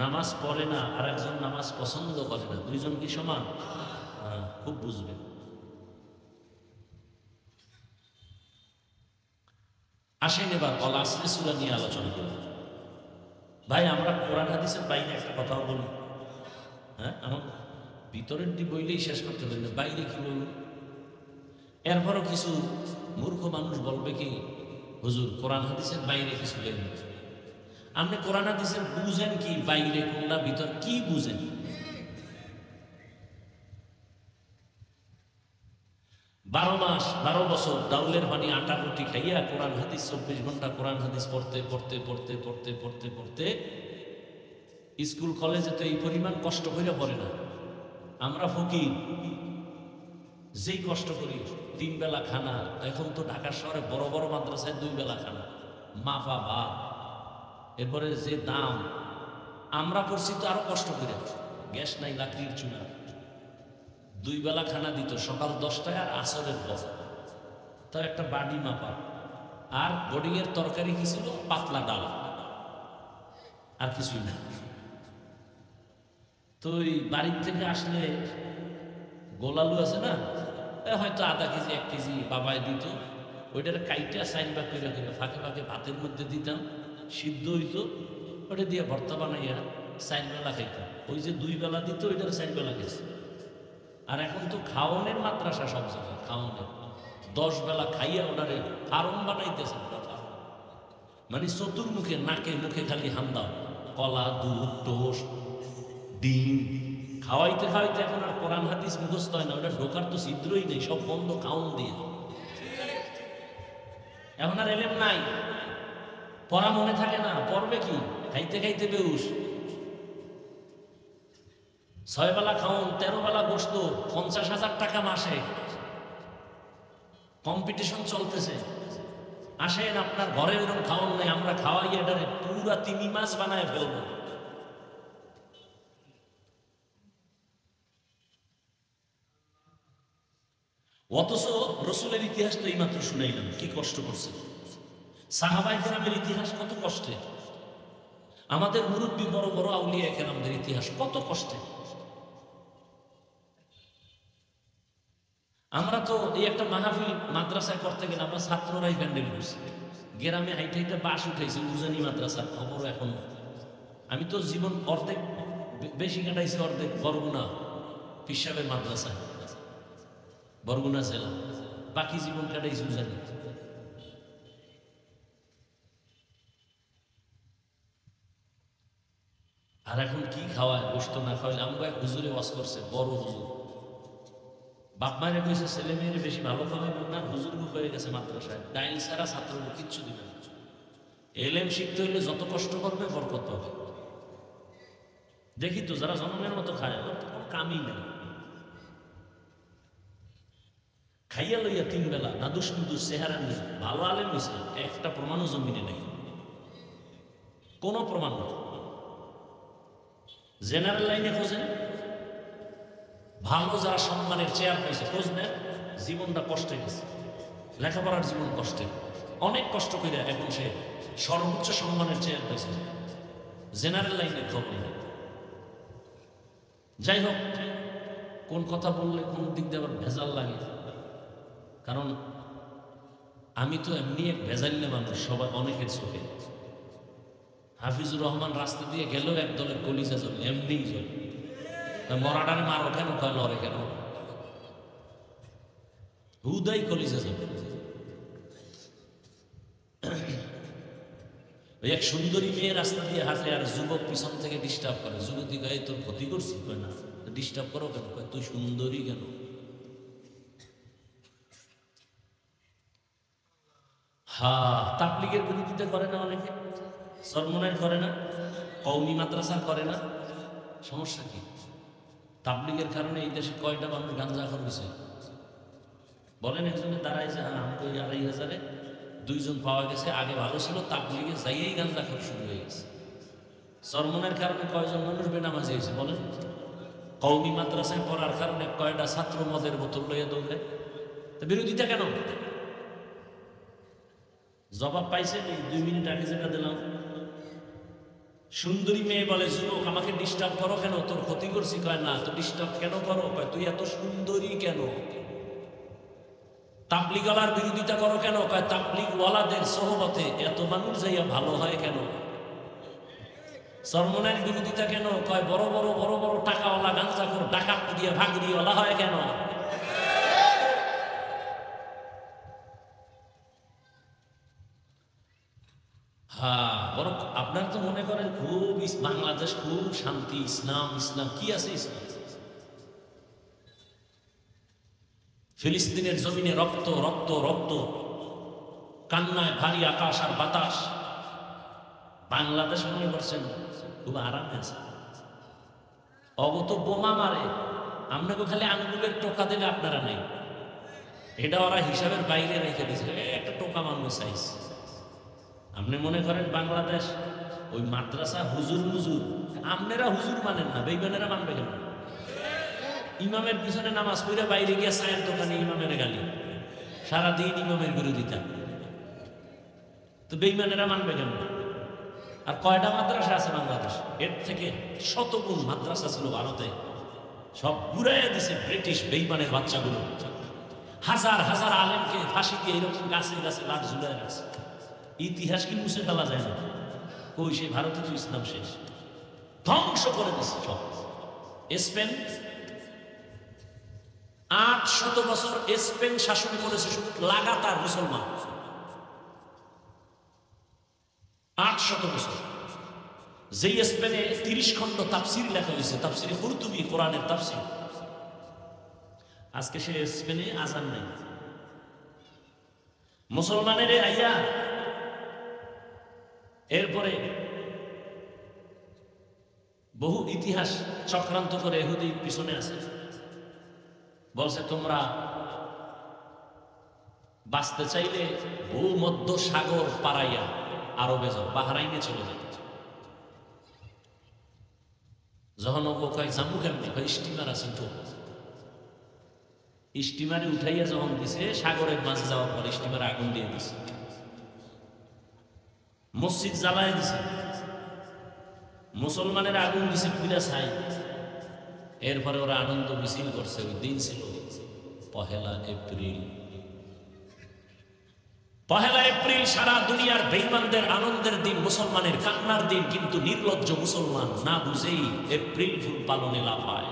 নামাজ পড়ে না, আর একজন নামাজ পছন্দ করে না, দুইজন কি সমান? খুব বুঝবেন। আসেন এবার অল আসরি সূরা নিয়ে আলোচনা করি। ভাই আমরা কোরআন হাদিসের বাইরে একটা কথাও বলি, হ্যাঁ, আমার ভিতরের দি বইলেই শেষ করতে পারি না, বাইরে কি বলব? এরপরও কিছু মূর্খ মানুষ বলবে কি, হুজুর কোরআন হাদিসের বাইরে কিছু বলেন। আপনি কোরআন হাদিসের বুঝেন কি? বাইরে কোনটা ভিতর কি বুঝেন? 12 মাস 12 বছর ডাউলের পানি আটা রুটি খাইয়া কোরআন হাদিস 24 ঘন্টা কোরআন হাদিস পড়তে পড়তে পড়তে পড়তে পড়তে পড়তে স্কুল কলেজে তো এই পরিমাণ কষ্ট করে পড়ে না। আমরা ফকির, যেই কষ্ট করি, 3 বেলা খানা। এখন তো ঢাকা শহরে বড় বড় মাদ্রাসায় 2 বেলা খানা, মাফা ভাত, এরপরে যে দাম। আমরা পড়ছি তো আরো কষ্ট করে, গ্যাস নাই, লাকড়ির চুলা, 2 বেলা খানা দিত, সকাল 10টায় আর আসরের পর, তাও একটা বাড়ি মাপা। আর বোর্ডিং এর তরকারি কি ছিল? পাতলা ডাল। আর কিছুই না। তো ওই বাড়ির থেকে আসলে গোলালু আছে না, হয়তো আধা কেজি 1 কেজি বাবায় দিত, ওইটার কাইটা সাইন বা করে করে ফাঁকে ফাঁকে ভাতের মধ্যে দিতাম, সিদ্ধ হইতো, ওটা দিয়ে ভর্তা বানাইয়া 4 বেলা খাইতাম। ওই যে 2 বেলা দিত ওইটার 4 বেলা গেছে। আর এখন তো খাওয়ানোর মাদ্রাসা সব জায়গায়, খাওয়ানোর 10 বেলা খাইয়া ওটারে ফার্ম বানাইতেছে। মানে চতুর্মুখে নাকে মুখে খালি হামদাও, কলা, দুধ, টোস্ট, ডিম খাওয়াইতে খাওয়াইতে এখন আর কোরআন হাদিস মুখস্থ হয় না, ওটা ঢোকার তো ছিদ্রই নেই, সব বন্ধ খাওন দিয়ে। এখন আর এলেম নাই, পড়া মনে থাকে না, পড়বে কি? খাইতে খাইতে বেউস। 6 বেলা খাওন, 13 বেলা গোস্ত, 50,000 টাকা মাসে, কম্পিটিশন চলতেছে। আসেন, আপনার ঘরে এরকম খাওয়ান নাই, আমরা খাওয়াই এটারে পুরা তিমি মাছ বানায় ফেলবো। অথচ রসুলের ইতিহাস তো এইমাত্র শুনাইলাম, কি কষ্ট করছে সাহাবায়ে কেরামের ইতিহাস, কত কষ্টে। আমাদের মুরব্বী বড় বড় আউলিয়া কেরামদের ইতিহাস কত কষ্টে। আমরা তো এই একটা মাহফিল মাদ্রাসায় করতে গেলে আমরা ছাত্ররাই প্যান্ডেল করছি, গ্রামে হাইটে হাইটে বাস উঠেছি উজানি মাদ্রাসার খবর এখন। আমি তো জীবন অর্ধেক বেশি কাটাইছি, অর্ধেক বরগুনা পিসাবের মাদ্রাসায়, বরগুনা জেলা, বাকি জীবন কাটাইছি উজানি। আর এখন কি খাওয়ায়, গোস্ত না খাওয়াইলে। আমরা এক হুজুরে ওয়াজ করছে, বড় হুজুর, বাপ মায়ের কইছে ছেলে মেয়ের বেশি ভালো খাওয়াইব না, হুজুর হয়ে গেছে মাদ্রাসায়, ডাইল ছাড়া ছাত্রকে কিচ্ছু দিবে না। এলেম শিখতে হইলে যত কষ্ট করবে বরকত পাবে। দেখি তো যারা জন্মের মতো খায় ওর তো কোনো কামই নেই, খাইয়া লইয়া 3 বেলা নাদুস নুদুস চেহারা নিয়ে ভালো আলেম হয়েছে, একটা প্রমাণও জমিনে নেই, কোনো প্রমাণ নেই। জেনারেল লাইনে খোঁজেন, ভালো যারা সম্মানের চেয়ার পাইছে খোঁজ নেন, জীবনটা কষ্টে গেছে, লেখাপড়ার জীবন কষ্টে, অনেক কষ্ট করে এখন সে সর্বোচ্চ সম্মানের চেয়ার পাইছে, জেনারেল লাইনের খবর নেই। যাই হোক, কোন কথা বললে কোন দিক দিয়ে আবার ভেজাল লাগে, কারণ আমি তো এমনি এক ভেজাল্য মানুষ, সবাই অনেকের চোখে। হাফিজুর রহমান রাস্তা দিয়ে গেলেও একদলের কলিজা জ্বলে, এমনিই জ্বলে। মরাডারে মারো কেন, কয় লড়ে কেন, হুদাই কলিজা জ্বলে। ওই এক সুন্দরী মেয়ে রাস্তা দিয়ে হাঁটে, আর যুবক পিছন থেকে ডিস্টার্ব করে। যুবতী গায়ে তোর ক্ষতি করছি, কয় না, ডিস্টার্ব করো কেন, কয় তুই সুন্দরী কেন। তাবলীগের বিরোধিতা করে না অনেকে, সরমনের করে না, কওমি মাদ্রাসার করে না, সমস্যা কি? তাবলীগের কারণে এই দেশে কয়টা মানুষ গাঁজা হয়েছে বলেন? একজনে দাঁড়ায় যে আমাকে 2,500-এ 2 জন পাওয়া গেছে, আগে ভালো ছিল, তাবলীগে যাইয়েই গাঁজা খাওয়া শুরু হয়ে গেছে। সরমনের কারণে কয়জন মানুষ বেনামাজি হয়েছে বলেন? কওমি মাদ্রাসায় পড়ার কারণে কয়টা ছাত্র মদের বোতল লইয়া দৌড়ে। তো বিরোধিতা কেন? জবাব পাইছে 2 মিনিট আগে যেটা দিলাম। সুন্দরী মেয়ে বলে, যুবক আমাকে ডিস্টার্ব করো কেন, তোর ক্ষতি করছি? কয় না, তো ডিস্টার্ব কেন করো? কয় তুই এত সুন্দরী কেন। তাবলীগওয়ালার বিরোধিতা করো কেন? কয় তাবলীগওয়ালাদের সোহবতে এত মানুষ যাইয়া ভালো হয় কেন। সরমনের বিরোধিতা কেন? কয় বড় বড় বড় বড় টাকাওয়ালা গাঁজাখোর ডাকাত দিয়ে ভাগরিওয়ালা হয় কেন। বরং আপনার তো মনে করেন খুব বাংলাদেশ খুব শান্তি, ইসলাম ইসলাম কি আছে? ইসলাম ফিলিস্তিনের জমিনে রক্ত রক্ত রক্ত, কান্নায় ভারী আকাশ আর বাতাস। বাংলাদেশ মনে করছেন খুব আরামে আছে, অগত বোমা মারে, আপনাকে খালি আঙ্গুলের টোকা দিলে আপনারা নেই, এটা ওরা হিসাবের বাইরে রেখে দিয়েছে, একটা টোকা মারনো চাইস। আপনি মনে করেন বাংলাদেশ ওই মাদ্রাসা হুজুর মুজুর, আপনারা হুজুর মানেন না, বেঈমানেরা মানবে কেন? ইমামের পিছনে নামাজ পড়ে বাইরে গিয়ে চায়ের দোকানে ইমামের গালি, সারাদিন ইমামের বিরোধিতা, তো বেঈমানেরা মানবে কেন? আর কয়টা মাদ্রাসা আছে বাংলাদেশ? এর থেকে শতগুণ মাদ্রাসা ছিল ভারতে, সব ঘুরাইয়া দিছে ব্রিটিশ বেইমানের বাচ্চাগুলো। হাজার হাজার আলেমকে ফাঁসি দিয়ে এরকম গাছে গাছে লাট ঝুলাই রাখছে। ইতিহাস কি মুছে ফেলা যায় না? কই সে ভারতে তো ইসলাম শেষ, ধ্বংস করে দিচ্ছে সব। স্পেন 800 বছর স্পেন শাসন করেছে শুধু লাগাতার মুসলমান, 800 বছর। যেই স্পেনে 30 খণ্ড তাফসির লেখা হয়েছে, তাফসিরে কুরতুবী, কোরআনের তাফসির। আজকে সে স্পেনে আজান নেই। মুসলমানের আইয়া এরপরে বহু ইতিহাস চক্রান্ত করে ইহুদির পিছনে আছে, বলছে তোমরা বাঁচতে চাইলে ভূমধ্য সাগর পারাইয়া আরবে যাও, বাহরাইনে চলে যাও। যখন ও কয় জামু কেমনি, স্টিমার আছে তো, স্টিমারে উঠাইয়া যখন দিছে সাগরের মাঝে যাওয়ার পর স্টিমারে আগুন দিয়ে দিছে, মসজিদ জ্বালায় দিছে, মুসলমানের আগুন দিছে পুরা ছাই। এরপরে ওরা আনন্দ মিছিল করছে। ওই দিন ছিল 1 এপ্রিল। 1 এপ্রিল সারা দুনিয়ার বেঈমানদের আনন্দের দিন, মুসলমানের কান্নার দিন। কিন্তু নির্লজ্জ মুসলমান না বুঝেই এপ্রিল ফুল পালনে লাফায়।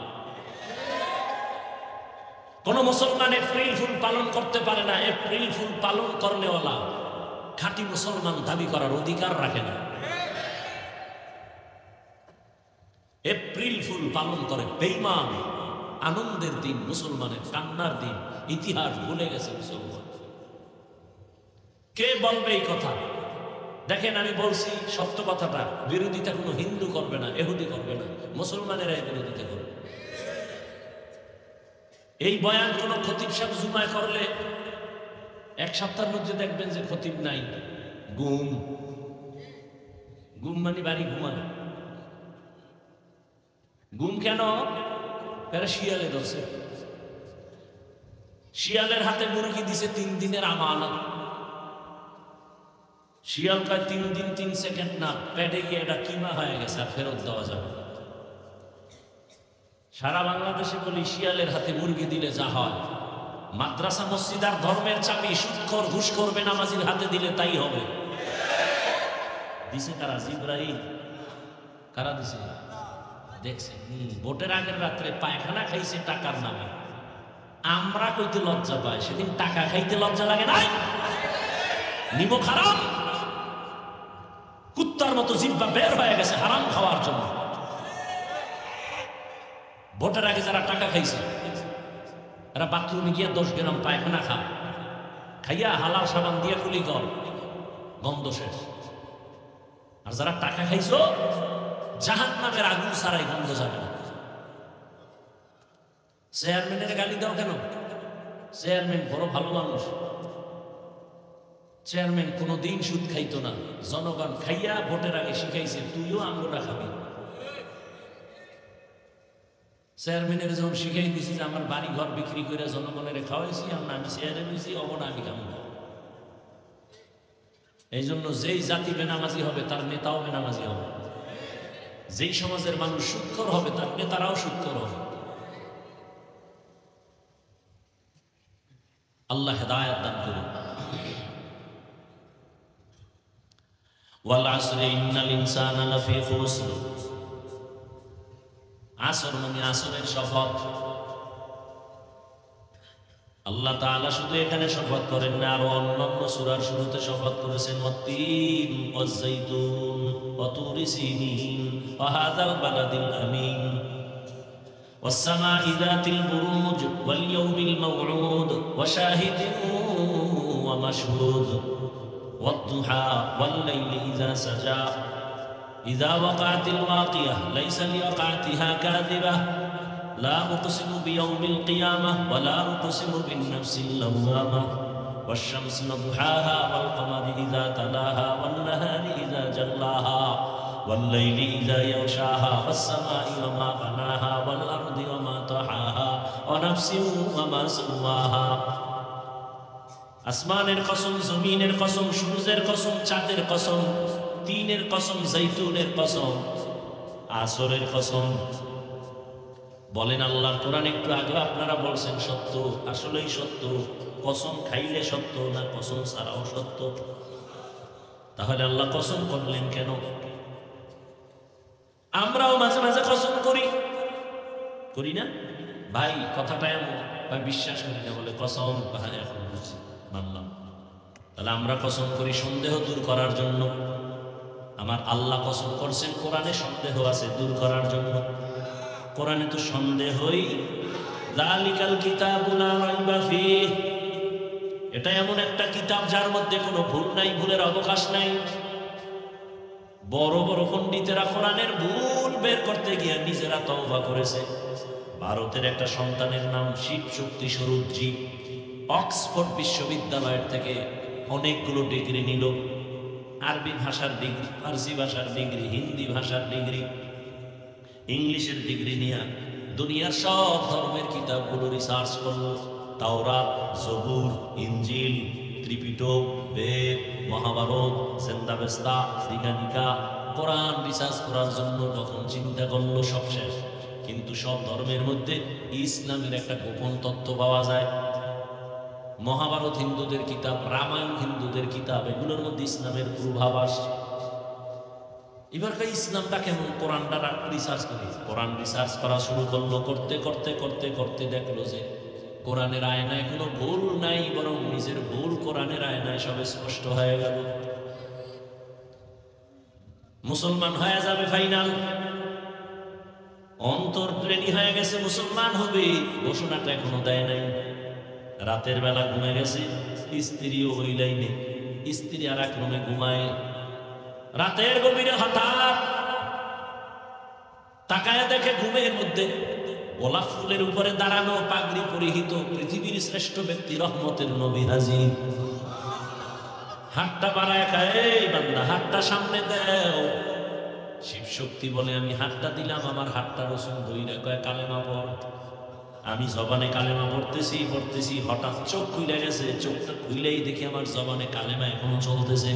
কোন মুসলমান এপ্রিল ফুল পালন করতে পারে না। এপ্রিল ফুল পালন করনেওয়ালা খাঁটি মুসলমান দাবি করার অধিকার রাখে না। এপ্রিল ফুল পালন করে বেঈমান। আনন্দের দিন, মুসলমানের কান্নার দিন। ইতিহাস ভুলে গেছে মুসলমান। কে বলবে এই কথা? দেখেন, আমি বলছি সত্য কথাটা। বিরোধিতা কোনো হিন্দু করবে না, ইহুদি করবে না, মুসলমানেরাই বিরোধিতা করবে। এই বয়ান কোন খতিব সাহেব জুমায় করলে 1 সপ্তাহের মধ্যে দেখবেন যে খতিব নাই। গুম, গুম মানে বাড়ি ঘুমানো। গুম কেন? এরা শিয়ালে ধরছে, শিয়ালের হাতে মুরগি দিছে 3 দিনের আমানত। শিয়াল কয় 3 দিন 3 সেকেন্ড না, পেটে গিয়ে এটা কিমা হয়ে গেছে, আর ফেরত দেওয়া যাবে। সারা বাংলাদেশে বলি শিয়ালের হাতে মুরগি দিলে যা হয়। মাদ্রাসা মসজিদ আর ধর্মের চাবি সুদখোর ঘুষখোর বেনামাজির হাতে দিলে তাই হবে। দিছে কারা? জিবরাইল। কারা দিছে? দেখছেন, ভোটের আগের রাত্রে পায়খানা খাইছে টাকার নামে। আমরা কইতে লজ্জা পাই, সেদিন টাকা খাইতে লজ্জা লাগে নাই? নিমক হারাম, কুত্তার মতো জিহ্বা বের হয়ে গেছে হারাম খাওয়ার জন্য। ভোটের আগে যারা টাকা খাইছে, এরা বাথরুমে গিয়ে 10 গ্রাম পায়খানা খাইয়া হালাল সাবান দিয়ে কুলি কর, গন্ধ শেষ। আর যারা টাকা খাইছো, জাহান্নামের আগুন ছাড়াই গন্ধ যাবে না। চেয়ারম্যানের গালি দাও কেন? চেয়ারম্যান বড় ভালো মানুষ। চেয়ারম্যান কোনদিন সুদ খাইতো না। জনগণ খাইয়া ভোটের আগে শিখাইছে, তুইও আঙ্গুরা খাবি। চেয়ারম্যানের যখন শিখাই দিছি যে আমার বাড়ি ঘর বিক্রি করে জনগণের খাওয়াইছি, আমি চেয়ারে নিয়েছি, অবনা আমি খাবো। এই জন্য যেই জাতি বেনামাজি হবে তার নেতাও বেনামাজি হবে। যেই সমাজের মানুষ সুদখোর হবে তার নেতারাও সুদখোর হবে। আল্লাহ হেদায়েত দান করুন। ওয়াল আসরি ইন্নাল ইনসানা লাফি খুসর। আসর মানে আসরের শপথ। আল্লাহ তাআলা শুধু এখানে শপথ করেন না, আরো অন্যান্য সূরার শুরুতে শপথ করেছেন। ওয়াত-তিন ওয়াজ-যাইতুন ওয়া তুরি সিনিন ওয়া হাযাল বালাদিল আমিন ওয়াস-সামাই যাতিল বুরুজ ওয়াল ইয়াউমিল মাওউদ ওয়া শাহিদিন ওয়া মাশহুদ ওয়াদ-দুহা ওয়াল-লাইলি ইযা সাজা ইযা ওয়াকাতিল ওয়াকিয়া লাইসা লিওয়াকাতিহা কাযিবা لا أقسم بيوم القيامة ولا أقسم بالنفس اللوامة والشمس وضحاها والقمر إذا تلاها والنهار إذا جلاها والليل إذا يغشاها والسماء وما بناها والأرض وما طحاها ونفس وما سواها। আসমানের কসম, জমিনের কসম, সূর্যের কসম, চাঁদের কসম, তিনের কসম, জাইতুনের কসম, আসরের কসম। বলেন আল্লাহর কোরআন একটু আগে আপনারা বলছেন সত্য, আসলেই সত্য। কসম খাইলে সত্য না কসম ছাড়াও সত্য? তাহলে আল্লাহ কসম করলেন কেন? আমরাও মাঝে মাঝে কসম করি, করি না ভাই? কথাটা এমন, ভাই বিশ্বাস করি না বলে কসম, ভাই এখন বুঝছি, মানলাম। তাহলে আমরা কসম করি সন্দেহ দূর করার জন্য। আমার আল্লাহ কসম করছেন কোরআনে সন্দেহ আছে দূর করার জন্য। কোরআনে তো সন্দেহই, যালিকাল কিতাবু লা রাইবা ফীহ, এটা এমন একটা কিতাব যার মধ্যে কোনো ভুল নাই, ভুলের অবকাশ নাই। বড় বড় পণ্ডিতেরা কোরআনের ভুল বের করতে গিয়ে নিজেরা তওবা করেছে। ভারতের একটা সন্তানের নাম শিব শক্তি স্বরূপজি, অক্সফোর্ড বিশ্ববিদ্যালয়ের থেকে অনেকগুলো ডিগ্রি নিল। আরবি ভাষার ডিগ্রি, ফার্সি ভাষার ডিগ্রি, হিন্দি ভাষার ডিগ্রি, ইংলিশের ডিগ্রি নিয়ে দুনিয়ার সব ধর্মের কিতাবগুলো রিসার্চ করলো। তাওরাত, জবুর, ইনজিল, ত্রিপিটক, বেদ, মহাভারত, সেন্দাবেস্তা, দীঘানিকা, কোরআন রিসার্চ করার জন্য তখন চিন্তা করলো সব শেষ। কিন্তু সব ধর্মের মধ্যে ইসলামের একটা গোপন তত্ত্ব পাওয়া যায়। মহাভারত হিন্দুদের কিতাব, রামায়ণ হিন্দুদের কিতাব, এগুলোর মধ্যে ইসলামের পূর্বাভাস। এবারকার ইসলামটা কেমন, কোরআনটা রিসার্চ করি। কোরআন রিসার্চ করা শুরু করলো, করতে করতে করতে করতে দেখলো যে কোরআনের আয়নায় কোনো ভুল নাই, বরং নিজের ভুল কোরআনের আয়নায় সব স্পষ্ট হয়ে গেল। মুসলমান হয়ে যাবে ফাইনাল, অন্তর রেডি হয়ে গেছে, মুসলমান হবে, ঘোষণাটা এখনো দেয় নাই। রাতের বেলা ঘুমে গেছে, স্ত্রীও ওই লাইনে, স্ত্রী আর এক রুমে ঘুমায়। রাতের গভীরে হঠাৎ তাকায় দেখে ঘুমের মধ্যে গোলাপ ফুলের উপরে দাঁড়ানো, পাগড়ি পরিহিত পৃথিবীর শ্রেষ্ঠ ব্যক্তি রহমতের নবী হাজির। হাতটা বাড়ায় খায়, এই বান্দা হাতটা সামনে দাও। শিব শক্তি বলে, আমি হাতটা দিলাম, আমার হাতটা রসুন ধইরা কয় কালেমা পড়। আমি জবানে কালেমা পড়তেছি পড়তেছি, হঠাৎ চোখ খুলে গেছে। চোখটা খুলেই দেখি আমার জবানে কালেমা এখনো চলতেছে।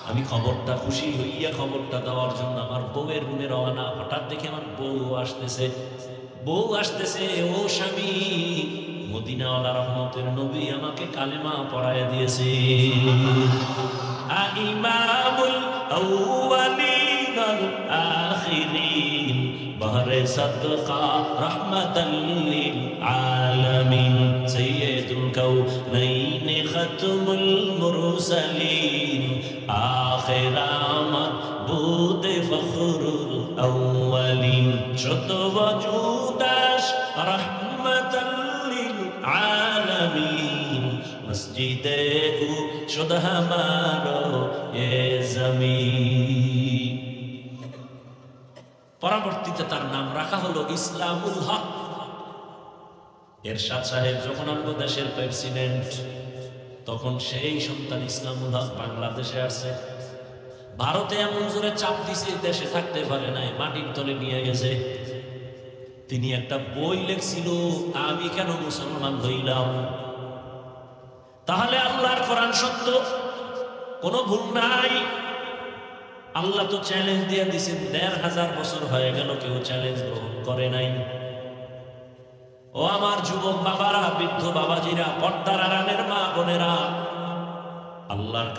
আমি খবরটা খুশি হইয়া খবরটা দেওয়ার জন্য আমার বউয়ের রুমে রওনা। হঠাৎ দেখি আমার বউ আসতেছে। বউ আসতেছে, ও স্বামী, মদিনাওয়ালা রহমতের নবী আমাকে কালেমা পড়ায় দিয়েছে। ইমামুল আউয়ালিন ওয়াল আখিরিন, বহরে সাদকা রাহমাতাল লিল আলামিন, সাইয়্যিদুল কাউনাইন খাতমুল মুরসালিন, আখিরামাত বুদে ফখরুল আউয়ালিন, শত ওয়াজুদাস রাহমাতাল লিল আলামিন, মসজিদে ও শুদ হামারো এ জমিন। পরবর্তীতে তার নাম রাখা হলো ইসলামুল হক। এরশাদ সাহেব যখন আমাদের দেশের প্রেসিডেন্ট, তখন সেই সন্তান ইসলামুল হক বাংলাদেশে আসছে। ভারতে এমন জোরে চাপ দিছে, দেশে থাকতে পারে নাই, মাটির তলে নিয়ে গেছে। তিনি একটা বই লিখছিল, আমি কেন মুসলমান হইলাম। তাহলে আল্লাহর কোরআন সত্য, কোনো ভুল নাই। আল্লাহ তো চ্যালেঞ্জ দিয়ে দিয়েছেন, ১৫০০ বছর হয়ে গেল, কেউ চ্যালেঞ্জ গ্রহণ করে নাই। ও আমার যুবক বাবারা, বৃদ্ধ বাবাজিরা, পর্দার আড়ালের মা বোনেরা, আল্লাহর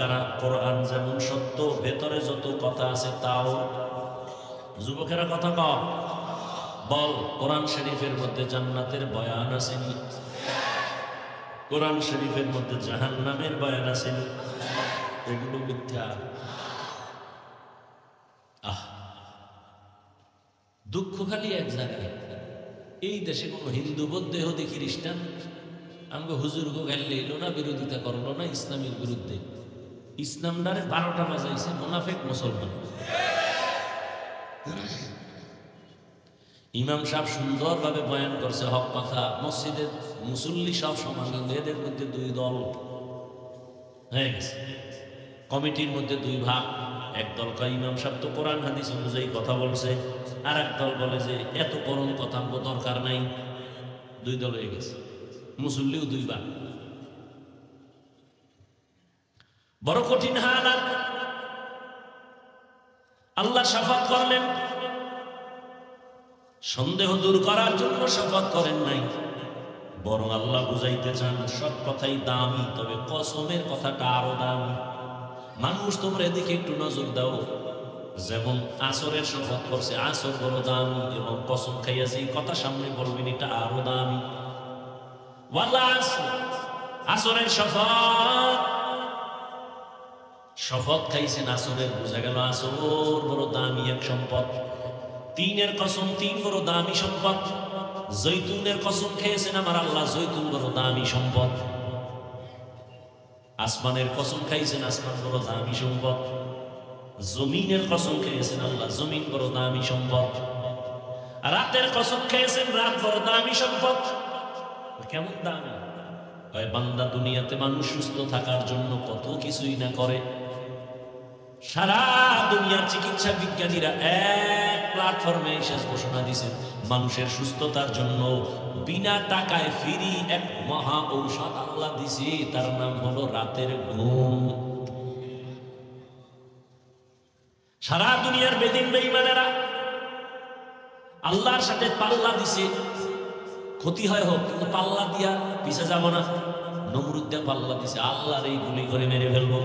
কোরআন যেমন সত্য, ভেতরে যত কথা আছে তাও। যুবকেরা কথা কম বল, কোরআন শরীফের মধ্যে জান্নাতের বয়ান আসেনি? কোরআন শরীফের মধ্যে জাহান্নামের বয়ান আসেনি? এগুলো মিথ্যা। দুঃখ খালি এক জায়গায়, এই দেশে কোনো হিন্দু, বৌদ্ধ, ইহুদি, খ্রিস্টান আমাকে হুজুর গো গাইলে এলো না, বিরোধিতা করলো না ইসলামের বিরুদ্ধে। ইসলামটারে ১২টা বাজাইছে মুনাফিক মুসলমান। ইমাম সাহেব সুন্দরভাবে বয়ান করছে হক কথা, মসজিদের মুসল্লি সব সমান, কিন্তু এদের মধ্যে দুই দল হয়ে গেছে। কমিটির মধ্যে দুই ভাগ। এক দল কয় ইমাম সাহেব তো কোরআন হাদিস অনুযায়ী কথা বলছে, আর এক দল বলে যে এত করম কথা আমার দরকার নাই। দুই দল হয়ে গেছে, মুসল্লিও দুই ভাগ। বড় কঠিন হালাত। আল্লাহ শাফাত করলেন, সন্দেহ দূর করার জন্য শাফাত করেন নাই, বরং আল্লাহ বুঝাইতে চান সব কথাই দামি, তবে কসমের কথাটা আরো দামি। মানুষ তোমরা এদিকে একটু নজর দাও, যেমন আসরের শপথ করছে, আসর বড় দামি, এবং কসম খাইয়াছে কথা সামনে বলবেন এটা আরো দামি। ওয়াল্লাহ আসরের শপথ, শপথ খাইছেন আসরের, বোঝা গেল আসর বড় দামি এক সম্পদ। তিনের কসম, তিন বড় দামি সম্পদ। জৈতুনের কসম খেয়েছেন আমার আল্লাহ, জৈতুন বড় দামি সম্পদ। আসমানের কসম খাইছেন, আসমান বড় দামি সম্পদ। জমিনের কসম খেয়েছেন আল্লাহ, জমিন বড় দামি সম্পদ। রাতের কসম খেয়েছেন, রাত বড় দামি সম্পদ। কেমন দামি? বান্দা দুনিয়াতে মানুষ সুস্থ থাকার জন্য কত কিছুই না করে। সারা দুনিয়ার চিকিৎসা বিজ্ঞানীরা এক প্ল্যাটফর্মে শেষ ঘোষণা দিয়েছেন, মানুষের সুস্থতার জন্য বিনা টাকায় ফ্রি এক মহা ঔষধ আল্লাহ দিছে, তার নাম হলো রাতের ঘুম। সারা দুনিয়ার বেদিন বেঈমানেরা আল্লাহর সাথে পাল্লা দিছে, ক্ষতি হয় হোক, কিন্তু পাল্লা দিয়া পিছে যাব না। নমরুদ দিয়া পাল্লা দিছে, আল্লাহর এই গুলি করে মেরে ফেলবো।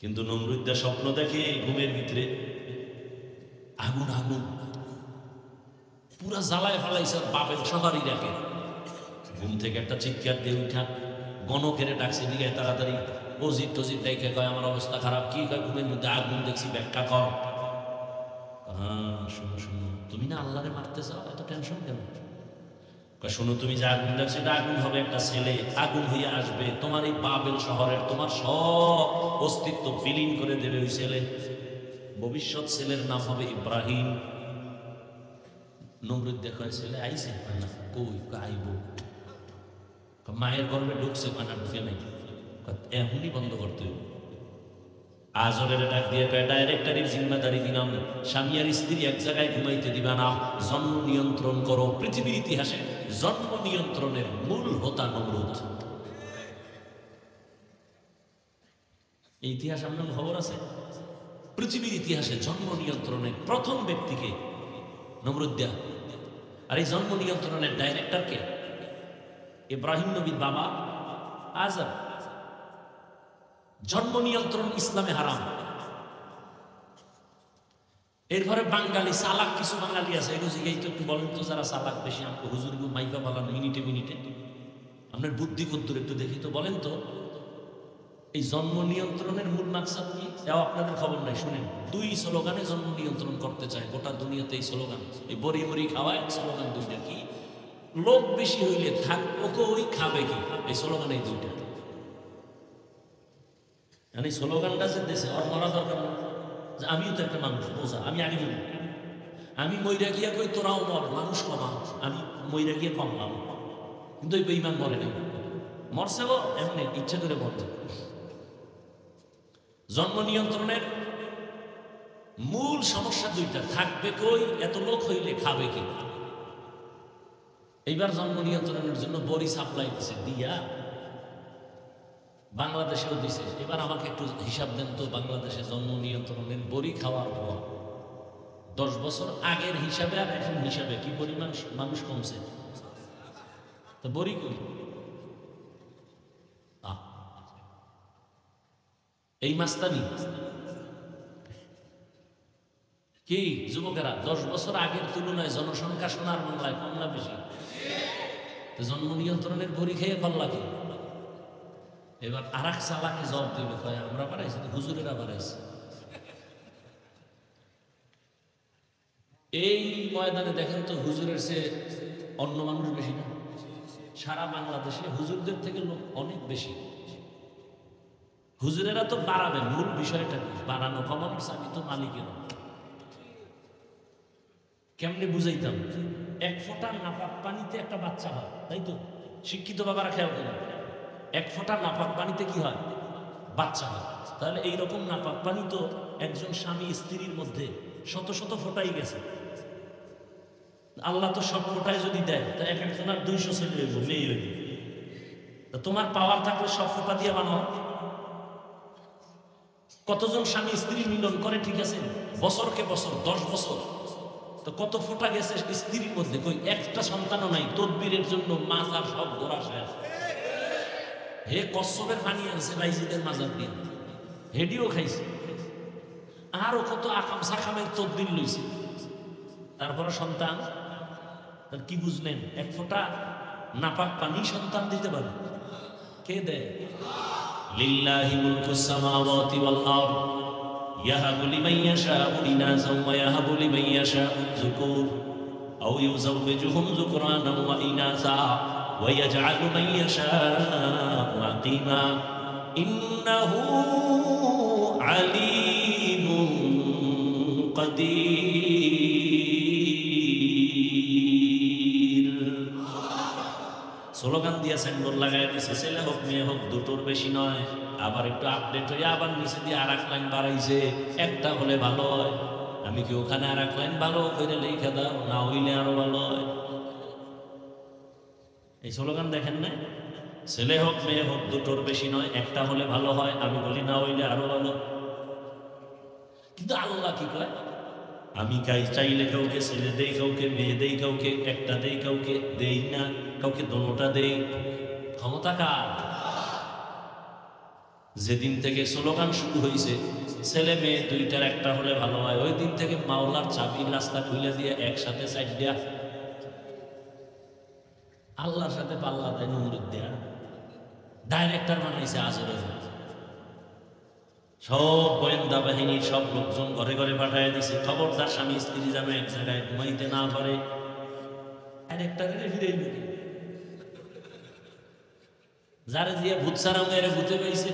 কিন্তু নমরুদ দিয়া স্বপ্ন দেখে ঘুমের ভিতরে আগুন, আগুন পুরা জ্বালায় ফেলাইছে বাপের সবারই ডাকে। ঘুম থেকে একটা চিৎকার দিয়ে উঠা গণকেরে ডাকছে, দিকে তাড়াতাড়ি অজিত টজিত ডাইকে কয় আমার অবস্থা খারাপ। কি কয়? ঘুমের মধ্যে আগুন দেখছি, ব্যাখ্যা কর। হ্যাঁ শোনো শোনো, তুমি না আল্লাহরে মারতে চাও, এত টেনশন কেন? শোনো, তুমি যে আগুন দেখছো এটা আগুন হবে একটা ছেলে, আগুন হয়ে আসবে তোমার এই বাবেল শহরের, তোমার সব অস্তিত্ব বিলীন করে দেবে ওই ছেলে। ভবিষ্যৎ ছেলের নাম হবে ইব্রাহিম। নমরুদ দেখা ছেলে আইছে না, কই আইব, মায়ের গর্ভে ঢুকছে না, ঢুকে নাই, এখনই বন্ধ করতে হবে। আজরের ডাক দিয়ে কয় ডাইরেক্টরের জিম্মাদারি দিলাম, স্বামী আর স্ত্রী এক জায়গায় ঘুমাইতে দিবা না, জন্ম নিয়ন্ত্রণ করো। পৃথিবীর ইতিহাসে জন্ম নিয়ন্ত্রণের মূল হোতা নমরুদ। এই ইতিহাস আপনার খবর আছে? পৃথিবীর ইতিহাসে জন্ম নিয়ন্ত্রণের প্রথম ব্যক্তিকে নমরুদ দেয়া। আর এই জন্ম নিয়ন্ত্রণের ডাইরেক্টরকে ইব্রাহিম নবীর বাবা আজর। জন্ম নিয়ন্ত্রণ ইসলামে হারাম। এরপরে বাঙালি চালাক কিছু বাঙালি আছে, এগুলো জিগাই তো একটু বলেন তো, যারা চালাক বেশি, আমাকে হুজুর মাইকা বলা মিনিটে মিনিটে আপনার বুদ্ধি কদ্দুর একটু দেখি তো, বলেন তো এই জন্ম নিয়ন্ত্রণের মূল মাকসাদ কি? এও আপনাদের খবর নাই, শুনেন। দুই স্লোগানে জন্ম নিয়ন্ত্রণ করতে চায় গোটা দুনিয়াতে। এই স্লোগান, এই বড়ি মুড়ি খাওয়ায় স্লোগান দুইটা। কি? লোক বেশি হইলে থাক ওকে ওই খাবে কি, এই স্লোগান এই দুইটা। মানে স্লোগানটা যে দেশে আর মরা দরকার না, যে আমিও তো একটা মানুষ, বোঝা আমি আগে মরি, আমি মইরা গিয়া কই তোরাও মর, মানুষ কমা, আমি মইরা গিয়ে কমলাম। কিন্তু ওই বেঈমান মরে নাই, মরছে ও এমনি ইচ্ছা করে মরছে। জন্ম নিয়ন্ত্রণের মূল সমস্যা দুইটা, থাকবে কই, এত লোক হইলে খাবে কি। এইবার জন্ম নিয়ন্ত্রণের জন্য বড়ি সাপ্লাই দিছে, দিয়া বাংলাদেশেও দিছে। এবার আমাকে একটু হিসাব দেন তো, বাংলাদেশে জন্ম নিয়ন্ত্রণের বড়ি খাওয়ার পর 10 বছর আগের হিসাবে আর এখন হিসাবে কি পরিমাণ মানুষ কমছে? তো বড়ি কই? এই মাস্তানি কি যুবকেরা 10 বছর আগের তুলনায় জনসংখ্যা সোনার বাংলায় কম না বেশি? জন্ম নিয়ন্ত্রণের বড়ি খেয়ে পাল্লা কি? এবার আর এক চালাকে জবাব দিবে, কয় আমরা বাড়াইছি, হুজুরেরা বাড়াইছে। এই ময়দানে দেখেন তো হুজুরের চেয়ে অন্য মানুষ বেশি না? সারা বাংলাদেশে হুজুরদের থেকে লোক অনেক বেশি। হুজুরেরা তো বাড়াবেন, মূল বিষয়টা বাড়ানো কমানোর চাবি তো মালিকের। কেমনে বুঝাইতাম? এক ফোঁটা নাপাক পানিতে একটা বাচ্চা হয়, তাই তো? শিক্ষিত বাবারা খেয়াল করেন, এক ফোঁটা নাপাক পানিতে কি হয়? বাচ্চা হয়। তাহলে এইরকম নাপাক পানি তো একজন স্বামী স্ত্রীর মধ্যে শত শত ফোঁটাই গেছে। আল্লাহ তো সব ফোঁটায় যদি দেয়, তা এক একজনের 200 ছেলে হইব, মেয়ে হইব। তা তোমার পাওয়ার থাকলে সব ফোঁটা দিয়ে বানাও। কতজন স্বামী স্ত্রী মিলন করে, ঠিক আছে, বছরকে বছর 10 বছর, তো কত ফোটা গেছে স্ত্রীর মধ্যে, কই একটা সন্তানও নাই। তদবিরের জন্য মাজার সব ঘোরা শেষ। হে কচ্ছপের পানি আনছে বাইজিদের মাজার দিয়ে, হেডিও খাইছে, আরো কত আকাম সাকামের তদবির লইছে, তারপরে সন্তান। কি বুঝলেন? এক ফোঁটা নাপাক পানি সন্তান দিতে পারে? কে দেয়? লিল্লাহি মুলকুস সামাওয়াতি ওয়াল আরদ ইয়াহাবু লিমান ইয়াশাউ ইনাসা ওয়া ইয়াহাবু লিমান ইয়াশাউ যুকুর আও ইউযাওবিজুহুম যুকরানা ওয়া ইনাসা ওয়া ইয়াজআলু মান ইয়াশাউ আকিমা ইন্নাহু আলীমুন কাদির। স্লোগান দিয়া স্যান্ডল লাগাই দিছে, ছেলে হোক মেয়ে হোক দুটোর বেশি নয়। আবার একটু আপডেট হয়ে আবার নিচে দিয়ে আর এক লাইন বাড়াইছে, একটা হলে ভালো হয়। আমি কি ওখানে আর এক লাইন ভালো করে লিখে দাও, না হইলে আরো ভালো হয়। এই স্লোগান দেখেন না? ছেলে হোক মেয়ে হোক দুটোর বেশি নয়, একটা হলে ভালো হয়। আমি বলি না হইলে আরো ভালো। কিন্তু আল্লাহ কি কয়? আমি চাইলে কাউকে ছেলে দেই, কাউকে মেয়ে দেই, কাউকে একটা দেই, কাউকে দেই না, কাউকে দোনোটা দেই। ক্ষমতা কার? যেদিন থেকে স্লোগান শুরু হয়েছে ছেলে মেয়ে দুইটার একটা হলে ভালো হয়, ওই দিন থেকে মাওলার চাবির রাস্তা খুলে দিয়ে একসাথে সাইড দেয়া, আল্লাহর সাথে পাল্লা দেয়, নমরুদ দেয়া, ডাইরেক্টর বানাইছে আজরের। সব গোয়েন্দা বাহিনীর সব লোকজন ঘরে ঘরে পাঠায় দিছে, খবরদার স্বামী স্ত্রী যেন এক জায়গায় ঘুমাইতে না পারে। যারে দিয়ে ভূত সারা মেরে ভূতে পেয়েছে,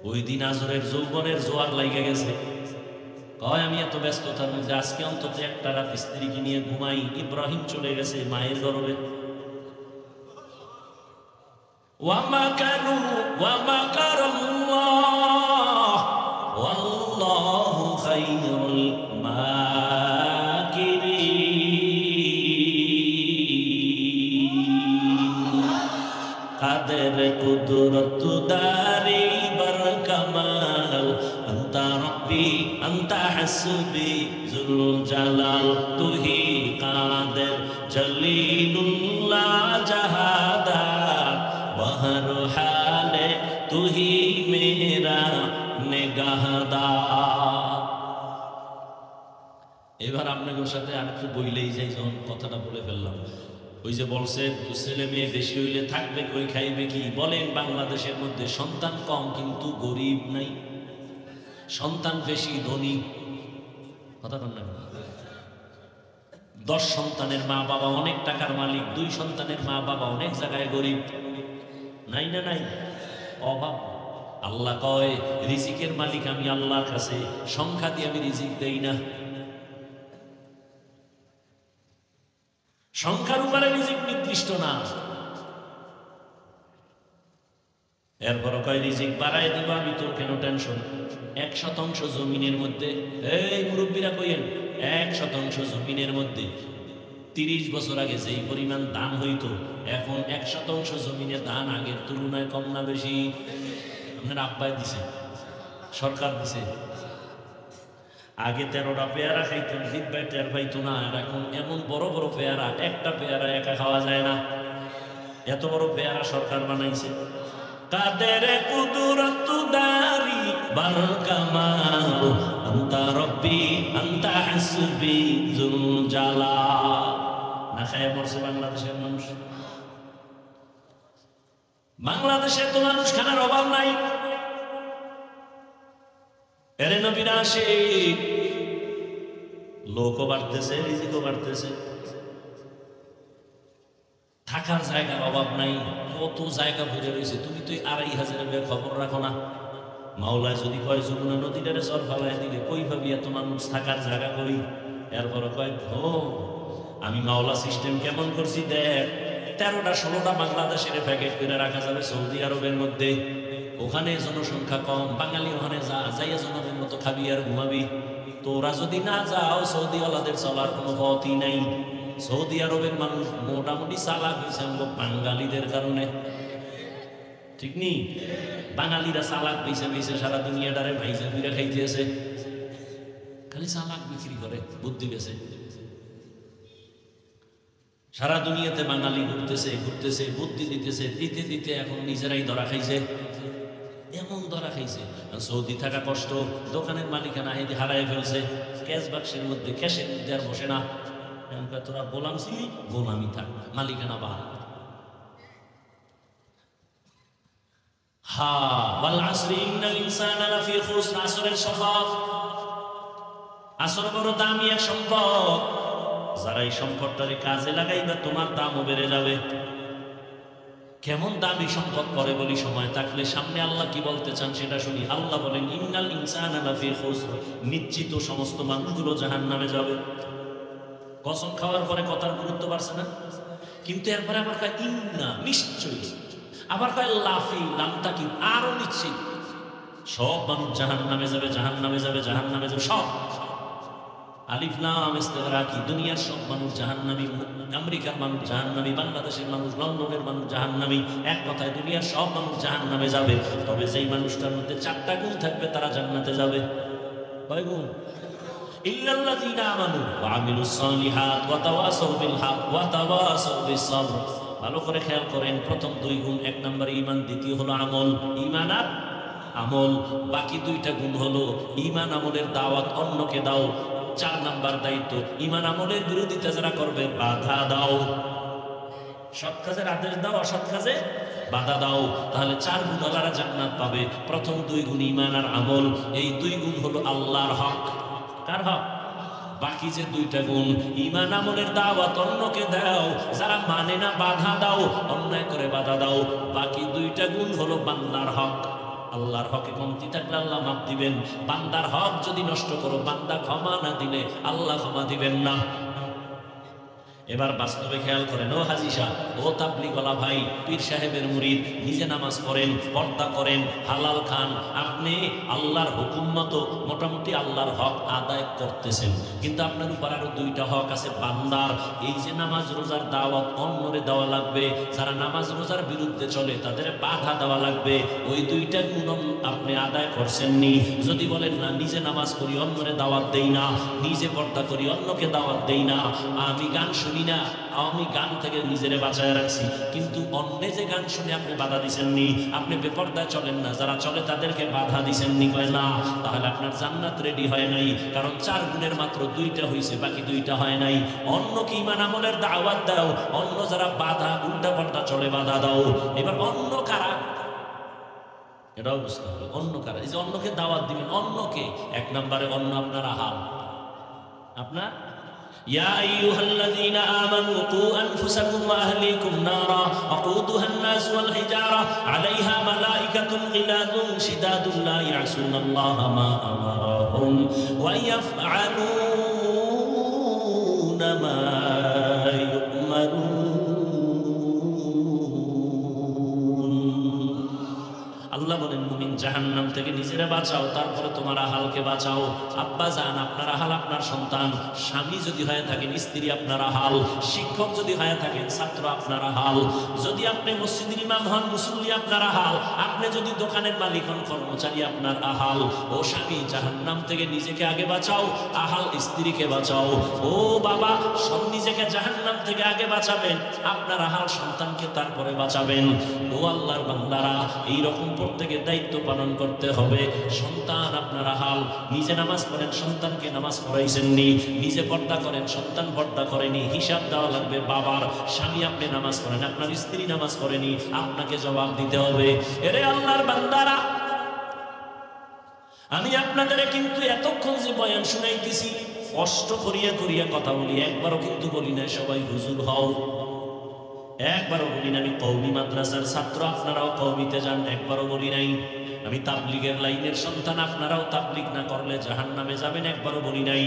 ওই দিন আজরের যৌবনের জোয়ার লাইগে গেছে। কয় আমি এত ব্যস্ততার মধ্যে আজকে অন্তত একটা রাত স্ত্রীকে নিয়ে ঘুমাই। ইব্রাহিম চলে গেছে মায়ের গর্ভে। ওয়ামাকারু ওয়ামাকারাল্লাহ ওয়াল্লাহু খায়রুল মাকিরিন। কাদের কুদরত দারি বার কামাল আনতা রব্বি আনতা হাসবি যুল জালাল তুহি কাদের জলিলুল্লাহ জাহাদার বহর হালে তুহি মেরা নেগাহদার। এবার আপনাদের সাথে আর একটু বইলেই যাই, যখন কথাটা বলে ফেললাম। ওই যে বলছে ছেলে মেয়ে বেশি হইলে থাকবে কই, খাইবে কি? বলেন বাংলাদেশের মধ্যে সন্তান কম কিন্তু গরিব নাই, সন্তান বেশি ধনী। কথা বল না? 10 সন্তানের মা বাবা অনেক টাকার মালিক, 2 সন্তানের মা বাবা অনেক জায়গায় গরিব। নাই না নাই? অভাব। আল্লাহ কয় রিজিকের মালিক আমি আল্লাহর কাছে, সংখ্যা দিয়ে আমি রিজিক দেই না। সংখ্যার উপরে রিজিক নির্দিষ্ট না। এরপর কয় রিজিক বাড়ায় দিব আমি, তোর কেন টেনশন? 1% জমিনের মধ্যে, এই মুরব্বীরা কইেন, 1% জমিনের মধ্যে 30 বছর আগে যেই পরিমাণ ধান হইতো, এখন 1% জমিনে ধান আগের তুলনায় কম না বেশি? আপনার আব্বাই দিছে, সরকার দিছে। আগে 13টা পেয়ারা খাইতেন, জিব্বায় টের পাইতো না। আর এখন এমন বড় বড় পেয়ারা, একটা পেয়ারা একা খাওয়া যায় না, এত বড় পেয়ারা সরকার বানাইছে। কাদের কুদরত দারি বার কামাল আনতা রব্বি আনতা হাসবি যুল জালাল। না খায় মরছে বাংলাদেশের মানুষ। বাংলাদেশে তো মানুষ খানার অভাব নাই। এরে নবীরা আসে, লোকও বাড়তেছে, রিজিকও বাড়তেছে, থাকার জায়গার অভাব নাই। কত জায়গা ভরে রয়েছে, তুমি তো 2500 খবর রাখো না। মাওলায় যদি কয় যমুনা নদীটারে চর ফালাই দিলে কই ভাবি এত মানুষ থাকার জায়গা করি? এরপর কয় আমি মাওলা সিস্টেম কেমন করছি দেখ, 13টা 16টা বাংলাদেশের প্যাকেট করে রাখা যাবে সৌদি আরবের মধ্যে। ওখানে জনসংখ্যা কম, বাঙালি ওখানে যাইয়া জনমের মতো খাবি আর ঘুমাবি। তোরা যদি না যাও, সৌদিওয়ালাদের চলার কোনো পথই নাই। সৌদি আরবের মানুষ মোটামুটি চালাক হয়েছে বাঙালিদের কারণে। ঠিক নি? বাঙালিরা চালাক বেছে বেছে সারা দুনিয়াটারে ভাইজা ফিরে খাইতেছে, খালি চালাক বিক্রি করে, বুদ্ধি বেছে। সারা দুনিয়াতে বাঙালি ঘুরতেছে ঘুরতেছে, বুদ্ধি দিতেছে, দিতে দিতে এখন নিজেরাই ধরা খাইছে। এমন ধরা খাইছে, সৌদি থাকা কষ্ট, দোকানের মালিকানা হারাই ফেলছে, ক্যাশ বাক্সের মধ্যে, ক্যাশের মধ্যে আর বসে না। তোরা গোলাম ছিলি, গোলামি থাক, মালিকানা বাহাল। আসর বড় দামি এক সম্পদ, যারা এই সম্পদটারে কাজে লাগাইবা তোমার দামও বেড়ে যাবে। কেমন দামি সম্পদ পরে বলি, সময় থাকলে। সামনে আল্লাহ কি বলতে চান সেটা শুনি। আল্লাহ বলেন ইন্নাল ইনসানা লাফি খুসর, নিশ্চিত সমস্ত মানুষগুলো জাহান্নামে যাবে। কসম খাওয়ার পরে কথার গুরুত্ব বাড়ছে না? কিন্তু এরপরে আবার কয় ইন্না, নিশ্চয়ই, আবার কয় লাফি, লামটা কি আরো নিশ্চিত। সব মানুষ জাহান্নামে যাবে, জাহান্নামে যাবে, জাহান্নামে যাবে, সব। আলিফ লাম ইস্তিগরাকি, দুনিয়ার সব মানুষ জাহান্নামী, আমেরিকার মানুষ জাহান্নামী, বাংলাদেশের মানুষ, লন্ডনের মানুষ জাহান্নামী। এক কথায় দুনিয়ার সব মানুষ জাহান্নামে যাবে। তবে যেই মানুষটার মধ্যে 4টা গুণ থাকবে তারা জান্নাতে যাবে। কয় গুণ? ইল্লাল্লাযীনা আমানু ওয়া আমিলুস সালিহাত ওয়া তাওয়াসাউ বিল হক ওয়া তাওয়াসাউ বিস সাবর। ভালো করে খেয়াল করেন, প্রথম 2 গুণ, 1 নম্বরে ঈমান, দ্বিতীয় হলো আমল। ঈমান আর আমল। বাকি 2টা গুণ হলো ঈমান আমলের দাওয়াত অন্যকে দাও। 4 নাম্বার দায়িত্ব, ঈমান আমলের বিরোধিতা যারা করবে বাধা দাও। সৎ কাজের আদেশ দাও, অসৎ কাজে বাধা দাও। তাহলে 4 গুণওয়ালারা জান্নাত পাবে। প্রথম 2 গুণ ঈমান আর আমল, এই 2 গুণ হলো আল্লাহর হক। কার হক? বাকি যে 2টা গুণ, ঈমান আমলের দাওয়াত অন্যকে দাও, যারা মানে না বাধা দাও, অন্যায় করে বাধা দাও। বাকি 2টা গুণ হলো বান্দার হক। আল্লাহর হকে কমতি থাকলে আল্লাহ মাফ দিবেন। বান্দার হক যদি নষ্ট করো, বান্দা ক্ষমা না দিলে আল্লাহ ক্ষমা দিবেন না। এবার বাস্তবে খেয়াল করেন, ও হাজী সাহেব, ও তাবলীগওয়ালা ভাই, পীর সাহেবের মুরিদ, নিজে নামাজ পড়েন, পর্দা করেন, হালাল খান, আপনি আল্লাহর হুকুম মতো মোটামুটি আল্লাহর হক আদায় করতেছেন। কিন্তু আপনার উপর আরো 2টা হক আছে বান্দার। এই যে নামাজ রোজার দাওয়াত অন্যরে দেওয়া লাগবে, যারা নামাজ রোজার বিরুদ্ধে চলে তাদের বাধা দেওয়া লাগবে। ওই 2টা গুণ আপনি আদায় করছেননি। যদি বলেন না, নিজে নামাজ পড়ি, অন্যরে দাওয়াত দেই না, নিজে পর্দা করি, অন্যকে দাওয়াত দেই না, আমি গান শুনি না, আমি গান থেকে নিজেরে বাঁচায় রাখছি, কিন্তু অন্যে যে গান শুনে আপনি বাধা দিচ্ছেননি, আপনি বেপরদায় চলেন না, যারা চলে তাদেরকে বাধা দিচ্ছেননি, কয় না, তাহলে আপনার জান্নাত রেডি হয় নাই। কারণ 4 গুণের মাত্র 2টা হয়েছে, বাকি 2টা হয় নাই। অন্যকে ঈমান আমলের দাওয়াত দাও, অন্য যারা বাধা উল্টা পাল্টা চলে বাধা দাও। এবার অন্য কারা, এটাও বুঝতে হবে। অন্য কারা? এই যে অন্যকে দাওয়াত দিবেন, অন্যকে 1 নম্বরে অন্য আপনার আহাল, আপনার يا أيها الذين آمنوا قوا أنفسكم وأهليكم نارا وقودها الناس والحجارة عليها ملائكة غلاظ شداد لا يعصون الله ما أمرهم ويفعلون ما يؤمرون। আল্লাহ বলেন, মুমিন জাহান্নাম থেকে নিজেরা বাঁচাও, তারপরে তোমার আহালকে বাঁচাও। আব্বা জান আপনার আহাল আপনার সন্তান, স্বামী যদি হয়ে থাকেন স্ত্রী আপনার আহাল, শিক্ষক যদি হয়ে থাকেন ছাত্র আপনার আহাল, যদি আপনি মসজিদের ইমাম হন মুসল্লি আপনার আহাল, আপনি যদি দোকানের মালিক হন কর্মচারী আপনার আহাল। ও স্বামী, জাহান্নাম থেকে নিজেকে আগে বাঁচাও, আহাল স্ত্রীকে বাঁচাও। ও বাবা, সব নিজেকে জাহান্নাম থেকে আগে বাঁচাবেন, আপনার আহাল সন্তানকে তারপরে বাঁচাবেন। ও আল্লাহর বান্দারা, এইরকম প্রত্যেকের দায়িত্ব পালন করতে হবে। সন্তান আপনার আহাল, নিজে নামাজ পড়েন, সন্তানকে নামাজ পড়াইছেননি, নিজে পর্দা করেন, সন্তান পর্দা করেনি, হিসাব দেওয়া লাগবে বাবার। স্বামী আপনি নামাজ পড়েন, আপনার স্ত্রী নামাজ পড়েনি, আপনাকে জবাব দিতে হবে। এরে আল্লাহর বান্দারা, আমি আপনাদের কিন্তু এতক্ষণ যে বয়ান শুনাইতেছি, কষ্ট করিয়া করিয়া কথা বলি, একবারও কিন্তু বলি না সবাই হুজুর হও, একবারও বলি না আমি কওমি মাদ্রাসার ছাত্র আপনারাও কওমিতে যান, একবারও বলি নাই আমি তাবলীগের লাইনের সন্তান আপনারাও তাবলীগ না করলে জাহান্নামে যাবেন, একবারও বলি নাই।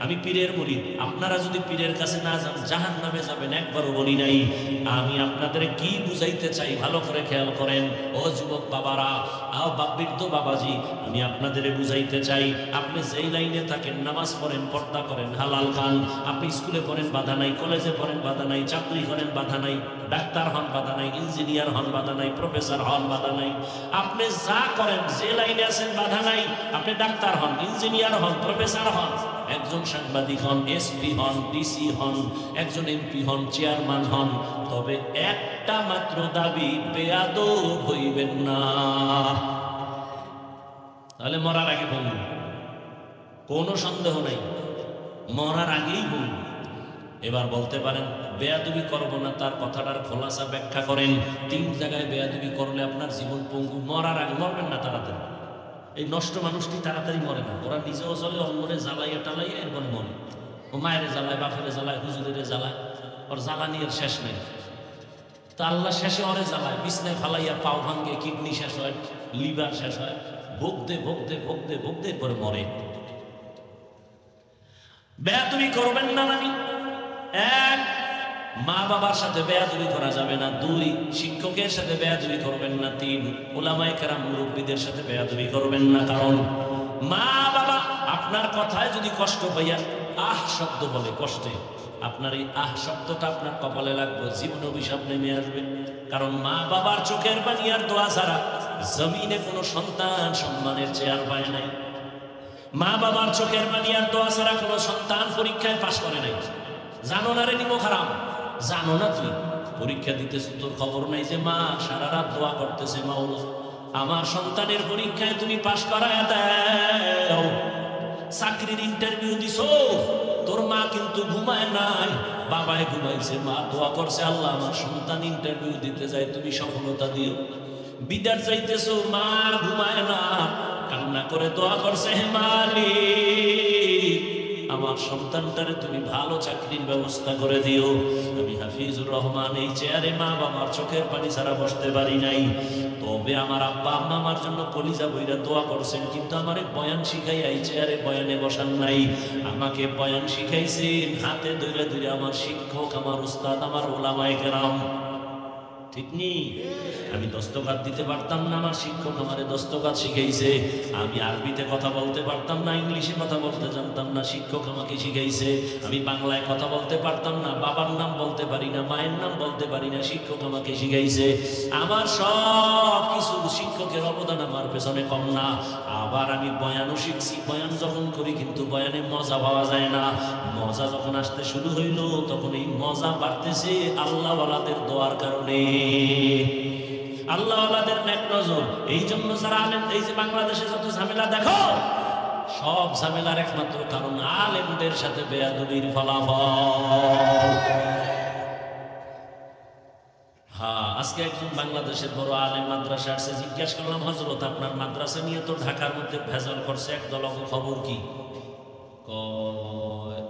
আমি পীরের মুরিদ, আপনারা যদি পীরের কাছে না যান জাহান্নামে যাবেন, একবারও বলি নাই। আমি আপনাদের কি বুঝাইতে চাই ভালো করে খেয়াল করেন ও যুবক বাবারা, বৃদ্ধ বাবাজি, আমি আপনাদের বুঝাইতে চাই, আপনি যেই লাইনে থাকেন, নামাজ পড়েন, পর্দা করেন, হালাল খান, আপনি স্কুলে পড়েন বাধা নাই, কলেজে পড়েন বাধা নাই, চাকরি করেন বাধা নাই, ডাক্তার হন বাধা নাই, ইঞ্জিনিয়ার হন বাধা নাই, প্রফেসর হন বাধা নাই, আপনি যা করেন যে লাইনে আছেন বাধা নাই, আপনি ডাক্তার হন, ইঞ্জিনিয়ার হন, প্রফেসর হন, একজন সাংবাদিক হন, এসপি হন, ডিসি হন, একজন এমপি হন, চেয়ারম্যান হন, তবে একটা মাত্র দাবি, বেয়াদব হইবেন না। তাহলে মরার আগে বলুন, কোনো সন্দেহ নাই, মরার আগেই বলুন। এবার বলতে পারেন বেয়াদবি করবো না, তার কথাটার খোলাসা ব্যাখ্যা করেন। 3 জায়গায় বেয়াদবি করলে আপনার জীবন পঙ্গু। মরার আগে মরবেন না তাড়াতাড়ি। এই নষ্ট মানুষটি তাড়াতাড়ি মরে না, ওরা নিজেও চলে, অন্যরে জ্বালাইয়া টালাইয়া এরপরে মরে। ও মায়ের জ্বালায়, বাপের জ্বালায়, হুজুরের জ্বালায়, ওর জ্বালানি এর শেষ নেই। তা আল্লাহ শেষে ওরে জ্বালায়, বিছনায় ফালাইয়া পাও ভাঙ্গে, কিডনি শেষ হয়, লিভার শেষ হয়, ভোগতে ভোগতে ভোগতে ভোগতে পরে মরে। বেয়াদবি করবেন না মানে 1, মা বাবার সাথে বেয়াদবি করা যাবে না। 2, শিক্ষকের সাথে বেয়াদবি করবেন না। 3, উলামায়ে কেরাম মুরব্বীদের সাথে বেয়াদবি করবেন না। কারণ মা বাবা আপনার কথায় যদি কষ্ট পাইয়া আহ শব্দ বলে কষ্টে, আপনার এই আহ শব্দটা আপনার কপালে লাগবে, জীবনে অভিশাপ নেমে আসবে। কারণ মা বাবার চোখের পানি আর দোয়া ছাড়া জমিনে কোনো সন্তান সম্মানের চেয়ার পায় নাই। মা বাবার চোখের পানি আর দোয়া ছাড়া কোনো সন্তান পরীক্ষায় পাশ করে নাই। জানো না রে নিমো খারাপ, জানো না তুই পরীক্ষা দিতেছ, তোর খবর নাই যে মা সারা রাত দোয়া করতেছে, মাওলা আমার সন্তানের পরীক্ষায় তুমি পাশ করায় দাও। চাকরির ইন্টারভিউ দিছো, তোর মা কিন্তু ঘুমায় নাই, বাবায় ঘুমাইছে, মা দোয়া করছে আল্লাহ আমার সন্তান ইন্টারভিউ দিতে যায়, তুমি সফলতা দিও। বিদার চাইতেছো, মা ঘুমায় না, কান্না করে দোয়া করছে, হে মালিক আমার সন্তানটারে তুমি ভালো চাকরির ব্যবস্থা করে দিও। আমি হাফিজুর রহমান এই চেয়ারে মা বাবার চোখের পানি ছাড়া বসতে পারি নাই, তবে আমার আব্বা আম্মা আমার জন্য কলিজা বইরা দোয়া করছেন, কিন্তু আমার বয়ান শিখাইয়া এই চেয়ারে বয়ানে বসান নাই। আমাকে বয়ান শিখাইছেন হাতে ধরে ধরে আমার শিক্ষক, আমার উস্তাদ, আমার উলামায়ে কেরাম। ঠিক নেই? আমি দস্তখত দিতে পারতাম না, আমার শিক্ষক আমারে দস্তখত শিখাইছে। আমি আরবিতে কথা বলতে পারতাম না, ইংলিশে কথা বলতে জানতাম না, শিক্ষক আমাকে শিখাইছে। আমি বাংলায় কথা বলতে পারতাম না, বাবার নাম বলতে পারি না, মায়ের নাম বলতে পারি না, শিক্ষক আমাকে শিখাইছে। আমার সব কিছু শিক্ষকের অবদান আমার পেছনে কম না। আবার আমি বয়ানও শিখছি, বয়ান যখন করি কিন্তু বয়ানে মজা পাওয়া যায় না। মজা যখন আসতে শুরু হইল তখন এই মজা বাড়তেছে আল্লাহওয়ালাদের দোয়ার কারণে, আল্লাহওয়ালাদের নেক নজর। এই জন্য যারা আলেম, এই যে বাংলাদেশে যত ঝামেলা দেখো, সব ঝামেলার একমাত্র কারণ আলেমদের সাথে বেয়াদবির ফলাফল। হ্যাঁ, আজকে একজন বাংলাদেশের বড় আলেম মাদ্রাসা আসছে, জিজ্ঞাসা করলাম হযরত আপনার মাদ্রাসা নিয়ে তো ঢাকার মধ্যে ভেজাল করছে একদল, খবর কি?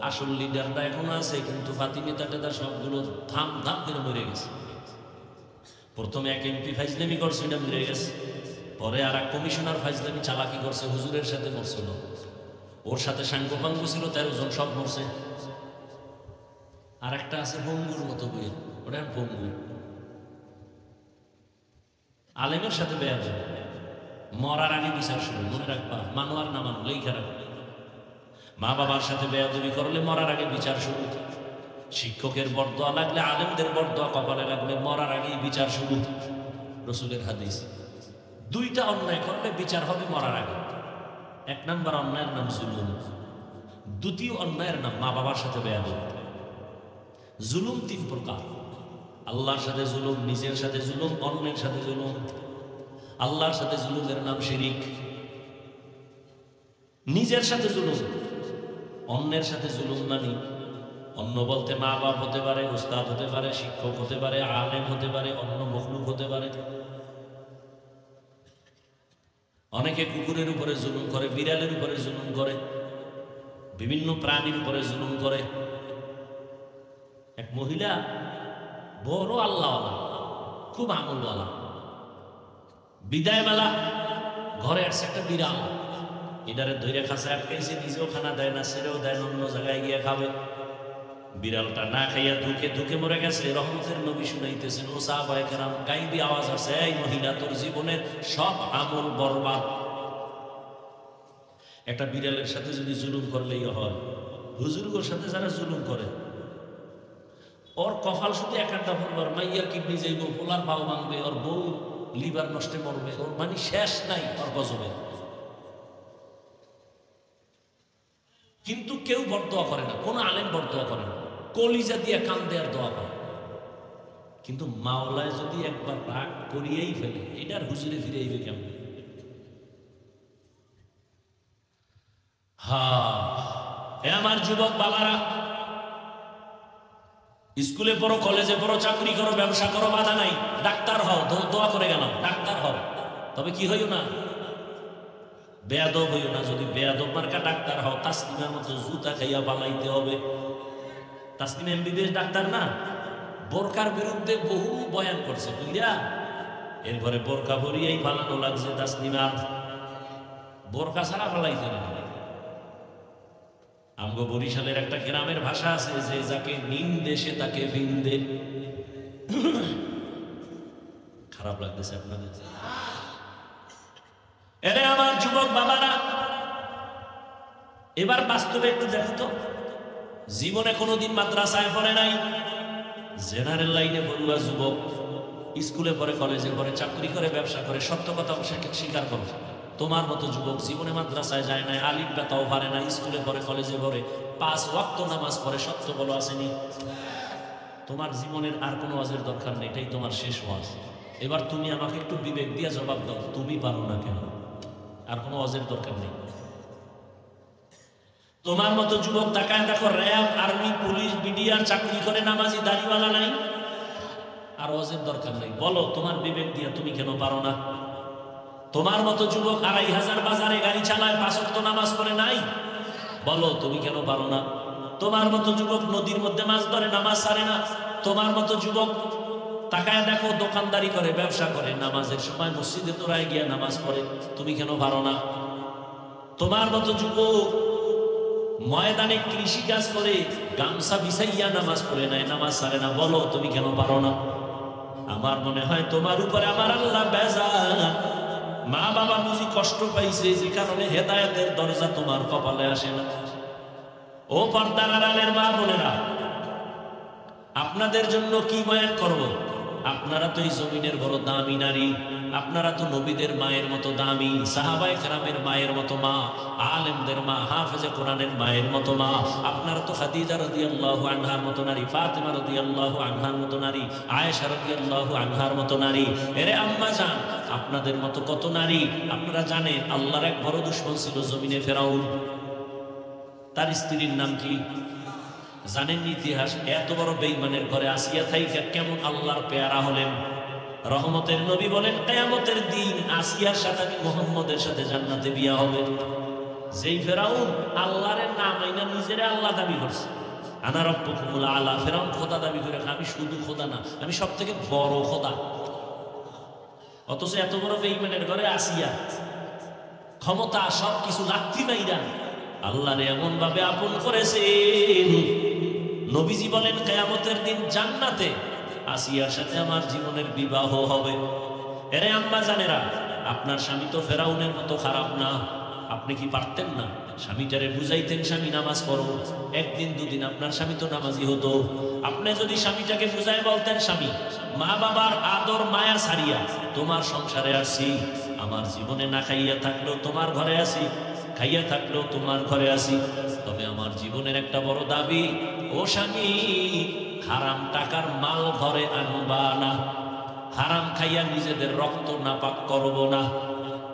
আসল লিডারটা এখনো আছে, কিন্তু ফাতি নেতা টেতা সবগুলো ধাম ধাম করে মরে গেছে। প্রথমে এক এমপি ফাইজলামি করছে, এটা মরে গেছে। পরে আর এক কমিশনার ফাইজলামি চালাকি করছে, হুজুরের সাথে মরছিল, ওর সাথে সাঙ্গপাঙ্গু ছিল, 13 জন সব মরছে। আর একটা আছে পঙ্গুর মতো বই, ওটা পঙ্গু। আলেমের সাথে বেয়াদবি, মরার আগে বিচার শুরু, মনে রাখবা, মানো আর না মানো লেখা রাখবে। মা বাবার সাথে বেয়াদবি করলে মরার আগে বিচার শুরু। শিক্ষকের বরদোয়া লাগলে, আলেমদের বরদোয়া কপালে লাগলে মরার আগেই বিচার শুরু, রাসূলের হাদিস। 2টা অন্যায় করলে বিচার হবে মরার আগে। 1 নাম্বার অন্যায়ের নাম জুলুম, 2য় অন্যায়ের নাম মা বাবার সাথে বেয়াদবি। জুলুম 3 প্রকার: আল্লাহর সাথে জুলুম, নিজের সাথে জুলুম, অন্যের সাথে জুলুম। আল্লাহর সাথে জুলুমের নাম শিরিক। নিজের সাথে জুলুম, অন্যের সাথে জুলুম মানি। অন্য বলতে মা বাপ হতে পারে, উস্তাদ হতে পারে, শিক্ষক হতে পারে, আলেম হতে পারে, অন্য মখলুক হতে পারে। অনেকে কুকুরের উপরে জুলুম করে, বিড়ালের উপরে জুলুম করে, বিভিন্ন প্রাণীর উপরে জুলুম করে। এক মহিলা বড় আল্লাহওয়ালা, খুব আমলওয়ালা, বিদায় বেলা ঘরে আসছে একটা বিড়াল, এটারে ধৈর্য খাঁচা আটকাইছে, নিজেও খানা দেয় না, ছেড়েও দেয় না, অন্য জায়গায় গিয়ে খাবে। বিড়ালটা না খাইয়া ধুকে ধুকে মরে গেছে। রহমতের নবী শুনাইতেছেন, ও সাহাবায়ে কেরাম, গাইবি আওয়াজ আছে, এই মহিলা তোর জীবনের সব আমল বরবাদ। একটা বিড়ালের সাথে যদি জুলুম করলেই হয়, হুজুরগুলোর সাথে যারা জুলুম করে, ওর কপাল শুধু একটা পড়বার, মাইয়ার কিডনি যাইব, পোলার পাও ভাঙবে, ওর বউ লিভার নষ্টে মরবে, ওর মানে শেষ নাই ওর গজবে। কিন্তু কেউ বরদোয়া করে না, কোন আলেম বরদোয়া করে না, কলিজা দিয়ে কান দেয়ার দোয়া করে। কিন্তু মাওলায় যদি একবার রাগ করিয়েই ফেলে, এটার হুজুরে ফিরে আইবে কেমন? আমার যুবক বাবারা, স্কুলে পড়ো, কলেজে পড়ো, চাকরি করো, ব্যবসা করো, বাধা নাই, ডাক্তার হও, দোয়া করে গেলাম, ডাক্তার হও। তবে কি হইও না, বেয়াদব হইও না। যদি বেয়াদব মার্কা ডাক্তার হও, তাসলিমের মতো জুতা খাইয়া পালাইতে হবে। তাসলিম এমবিবিএস ডাক্তার না, বোরকার বিরুদ্ধে বহু বয়ান করছে, বুঝলা? এরপরে বোরকা ভরিয়েই পালানো লাগছে তাসলিমার, বোরকা ছাড়া পালাইতে না। আমগো বরিশালের একটা গ্রামের ভাষা আছে যে, যাকে নিন্দে সে তাকে বিন্দে। খারাপ লাগতেছে আপনাদের? এরে আমার যুবক বাবারা, এবার বাস্তবে একটু দেখো তো, জীবনে কোনোদিন মাদ্রাসায় পড়ে নাই, জেনারেল লাইনে পড়ুয়া যুবক, স্কুলে পড়ে, কলেজে পড়ে, চাকরি করে, ব্যবসা করে, সত্য কথা স্বীকার করো। তোমার মতো যুবক জীবনে মাদ্রাসায় যায় না, আলিফ বা তাও পারে না, স্কুলে পড়ে, কলেজে পড়ে, 5 ওয়াক্ত নামাজ পড়ে, সত্য বলো আসেনি? তোমার জীবনের আর কোনো ওয়াজের দরকার নেই, এটাই তোমার শেষ ওয়াজ। এবার তুমি আমাকে একটু বিবেক দিয়ে জবাব দাও, তুমি পারো না কেন? আর কোনো ওয়াজের দরকার নেই। তোমার মতো যুবক তাকায় দেখো, র্যাব, আর্মি, পুলিশ, বিডিআর চাকরি করে, নামাজি, দাড়িওয়ালা নাই, আর ওয়াজের দরকার নেই। বলো তোমার বিবেক দিয়ে তুমি কেন পারো না? তোমার মতো যুবক 2500 বাজারে গাড়ি চালায়, 5 ওয়াক্ত নামাজ পড়ে নাই, বলো তুমি কেন পারো না? তোমার মতো যুবক নদীর মধ্যে মাছ ধরে, নামাজ ছাড়ে না। তোমার মতো যুবক তাকায় দেখো, দোকানদারি করে, ব্যবসা করে, নামাজের সময় মসজিদে তোরায় গিয়া নামাজ পড়ে, তুমি কেন পারো না? তোমার মতো যুবক ময়দানে কৃষি কাজ করে, গামছা বিছাইয়া নামাজ পড়ে নাই, নামাজ ছাড়ে না, বলো তুমি কেন পারো না? আমার মনে হয় তোমার উপরে আমার আল্লাহ বেজার। মা বাবা বুঝি কষ্ট পাইছে, যে কারণে হেদায়েতের দরজা তোমার কপালে আসে না। ও পর্দার আড়ালের মা বোনেরা, আপনাদের জন্য কি বয়ান করব? আপনারা তো এই জমিনের বড় দামি নারী, আপনারা তো নবীদের মায়ের মতো দামি, সাহাবায়ে কেরামের মায়ের মতো মা, আলেমদের মা, হাফেজে কোরআনের মায়ের মতো মা। আপনারা তো খাদিজা রাদিয়াল্লাহু আনহার মতো নারী, ফাতেমা রাদিয়াল্লাহু আনহার মতো নারী, আয়েশা রাদিয়াল্লাহু আনহার মতো নারী। এরে আম্মা জান, আপনাদের মতো কত নারী। আপনারা জানেন আল্লাহর এক বড় দুশমন ছিল জমিনে, ফেরাউন। তার স্ত্রীর নাম কি জানেন? ইতিহাস। এত বড় বেঈমানের ঘরে আসিয়া থাইকা কেমন আল্লাহর পেয়ারা হলেন। রহমতের নবী বলেন, কিয়ামতের দিন আসিয়ার সাথে মুহাম্মদের সাথে জান্নাতে বিয়া হবে। যেই ফেরাউন আল্লাহর নাম আইনা নিজের আল্লাহ দাবি করছে, আনা রাব্বুকুমুল আলা, ফেরাউন খোদা দাবি করে, আমি শুধু খোদা না, আমি সবথেকে বড় খোদা। অথচ এত বড় বেঈমানের ঘরে আসিয়া ক্ষমতা সবকিছু লাথি মাইরা আল্লাহরে এমন ভাবে আপন করেছেন। নবীজি বলেন, কিয়ামতের দিন জান্নাতে আসিয়ার সাথে আমার জীবনের বিবাহ হবে। এরে আম্মা জানেরা, আপনার স্বামী তো ফেরাউনের মতো খারাপ না। আপনি কি পারতেন না স্বামীটারে বুঝাইতেন, স্বামী নামাজ পড়ো? একদিন দুদিন আপনার স্বামী তো নামাজি হতো। আপনি যদি স্বামীটাকে বুঝাই বলতেন, স্বামী, মা বাবার আদর মায়া ছাড়িয়া তোমার সংসারে আসি, আমার জীবনে না খাইয়া থাকলেও তোমার ঘরে আসি, খাইয়া থাকলেও তোমার ঘরে আসি, তবে আমার জীবনের একটা বড় দাবি, ও স্বামী, হারাম টাকার মাল ঘরে আনবা না, হারাম খাইয়া নিজেদের রক্ত নাপাক করব না,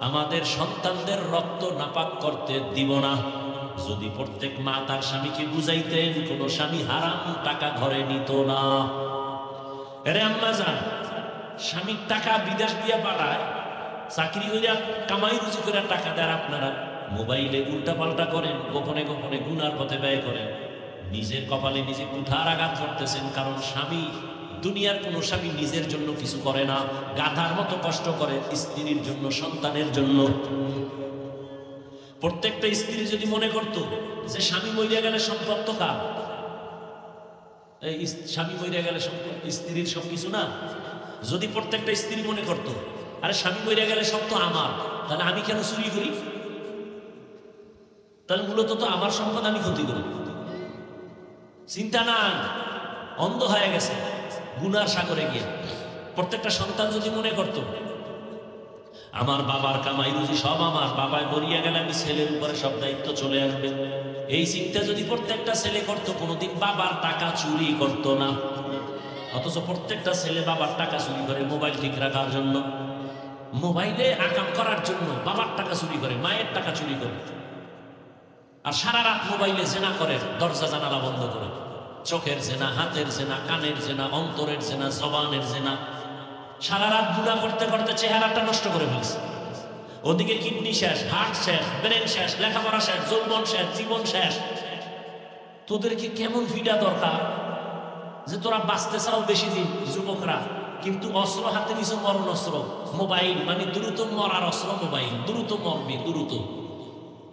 আমাদের সন্তানদের রক্ত নাপাক করতে দিব না। যদি প্রত্যেক মা তার স্বামীকে বুঝাইতেন, কোন স্বামী হারাম টাকা ঘরে নিত না। আরে আম্মা জান, স্বামীর টাকা বিদেশ দিয়ে পাঠায়, চাকরি হইয়া কামাই রুজি করে টাকা দেয়, আপনারা মোবাইলে উল্টা পাল্টা করেন, গোপনে গোপনে গুনার পথে ব্যয় করেন, নিজের কপালে নিজে কুঠার আঘাত করতেছেন। কারণ স্বামী, দুনিয়ার কোনো স্বামী নিজের জন্য কিছু করে না, গাধার মতো কষ্ট করে স্ত্রীর জন্য, সন্তানের জন্য। প্রত্যেকটা স্ত্রী যদি মনে করত যে স্বামী মরিয়া গেলে সম্পদ তো কার, এই স্বামী মরিয়া গেলে সম্পদ স্ত্রীর সবকিছু না, যদি প্রত্যেকটা স্ত্রী মনে করত আরে স্বামী মরিয়া গেলে সব তো আমার, তাহলে আমি কেন চুরি করি? তাহলে মূলত তো আমার সম্পদ আমি ক্ষতি করি। চিন্তা নাই, অন্ধ হয়ে গেছে গুনার সাগরে গিয়ে। প্রত্যেকটা সন্তান যদি মনে করত আমার বাবার কামাই রুজি সব আমার, বাবায় মরিয়া গেলে আমি ছেলের উপরে সব দায়িত্ব চলে আসবে, এই চিন্তা যদি প্রত্যেকটা ছেলে করত, কোনোদিন বাবার টাকা চুরি করত না। অথচ প্রত্যেকটা ছেলে বাবার টাকা চুরি করে মোবাইল ঠিক রাখার জন্য, মোবাইলে আকাম করার জন্য বাবার টাকা চুরি করে, মায়ের টাকা চুরি করে, আর সারা রাত মোবাইলে জেনা করে, দরজা জানালা বন্ধ করে। চোখের জেনা, হাতের জেনা, কানের জেনা, অন্তরের জেনা, জবানের জেনা, সারা রাত গুনাহ করতে করতে চেহারাটা নষ্ট করে ফেলছে। ওদিকে কিডনি শেষ, হার্ট শেষ, ব্রেন শেষ, লেখাপড়া শেষ, যৌবন শেষ, জীবন শেষ। তোদেরকে কেমন ফিডা দরকার যে তোরা বাঁচতে চাও বেশি দিন যুবকরা, কিন্তু অস্ত্র হাতে নিছো মরণ অস্ত্র মোবাইল, মানে দ্রুত মরার অস্ত্র মোবাইল, দ্রুত মরবি, দ্রুত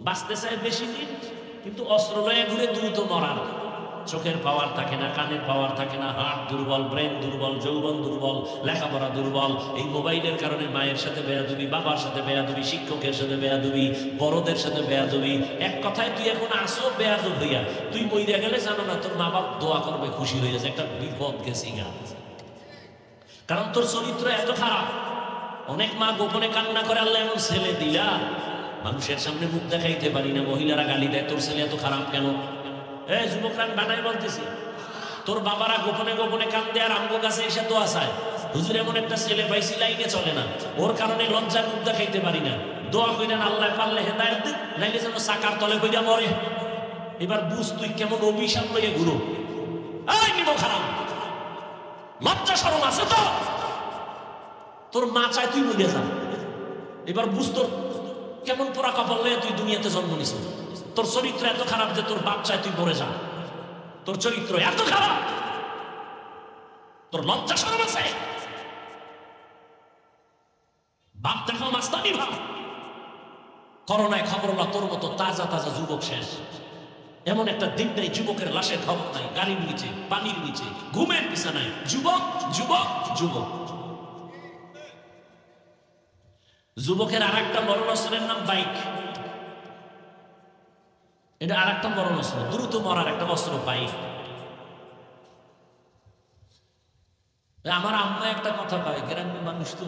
বাঁচতে চায় বেশি দিন, কিন্তু অস্ত্র লয়ে ঘুরে দ্রুত মরার। চোখের পাওয়ার থাকে না, কানের পাওয়ার থাকে না, হার্ট দুর্বল, ব্রেন দুর্বল, যৌবন দুর্বল, লেখাপড়া দুর্বল। এই মোবাইলের কারণে মায়ের সাথে বেয়াদবি, বাবার সাথে বেয়াদবি, শিক্ষকের সাথে বেয়াদবি, বড়দের সাথে বেয়াদবি। এক কথায় তুই এখন আসো বেয়াদব হইয়া, তুই মইরা গেলে জানো না তোর মা বাপ দোয়া করবে, খুশি হয়ে যাচ্ছে, একটা বিপদ গেছি গা। কারণ তোর চরিত্র এত খারাপ। অনেক মা গোপনে কান্না করে, আল্লাহ এমন ছেলে দিলা, মানুষের সামনে মুখ দেখাইতে পারি না, মহিলারা গালি দেয়, তোর ছেলে এত খারাপ কেন? এই যুবকরা বানাই বলতেছি, তোর বাবারা গোপনে গোপনে কান্দে আর আমগো কাছে এসে দোয়া চায়, হুজুর এমন একটা ছেলে পাইছি লাইনে চলে না, ওর কারণে লজ্জা মুখ দেখাইতে পারি না, দোয়া কইলেন আল্লাহ পারলে হেদায়েত দিক, নাইলে যেন চাকার তলে কইরা মরে। এবার বুঝ তুই কেমন অভিশাপ লইয়া ঘুরো। এই নিব খারাপ, লজ্জা শরম আছে তো? তোর মা চায় তুই মরে যা। এবার বুঝ তোর কেমন পোড়া কপাল লইয়া তুই দুনিয়াতে জন্ম নিছ। তোর চরিত্র এত খারাপ যে তোর বাপ চায় তুই মরে যা। তোর চরিত্র এত খারাপ, তোর লজ্জা শরম আছে? বাপ দেখাও মাস্তানি ভাব। করোনায় খবর হলো তোর মতো তাজা তাজা যুবক শেষ। এমন একটা দিন নেই যুবকের লাশের খবর নাই, গাড়ির নিচে, পানির নিচে, ঘুমের বিছানায়, যুবক যুবক যুবক। যুবকের আর একটা মরণ অস্ত্রের নাম বাইক। এটা আর একটা মরণ অস্ত্র, দ্রুত মরার একটা অস্ত্র বাইক। আমার আম্মা একটা কথা কয়, গ্রামের মানুষ তো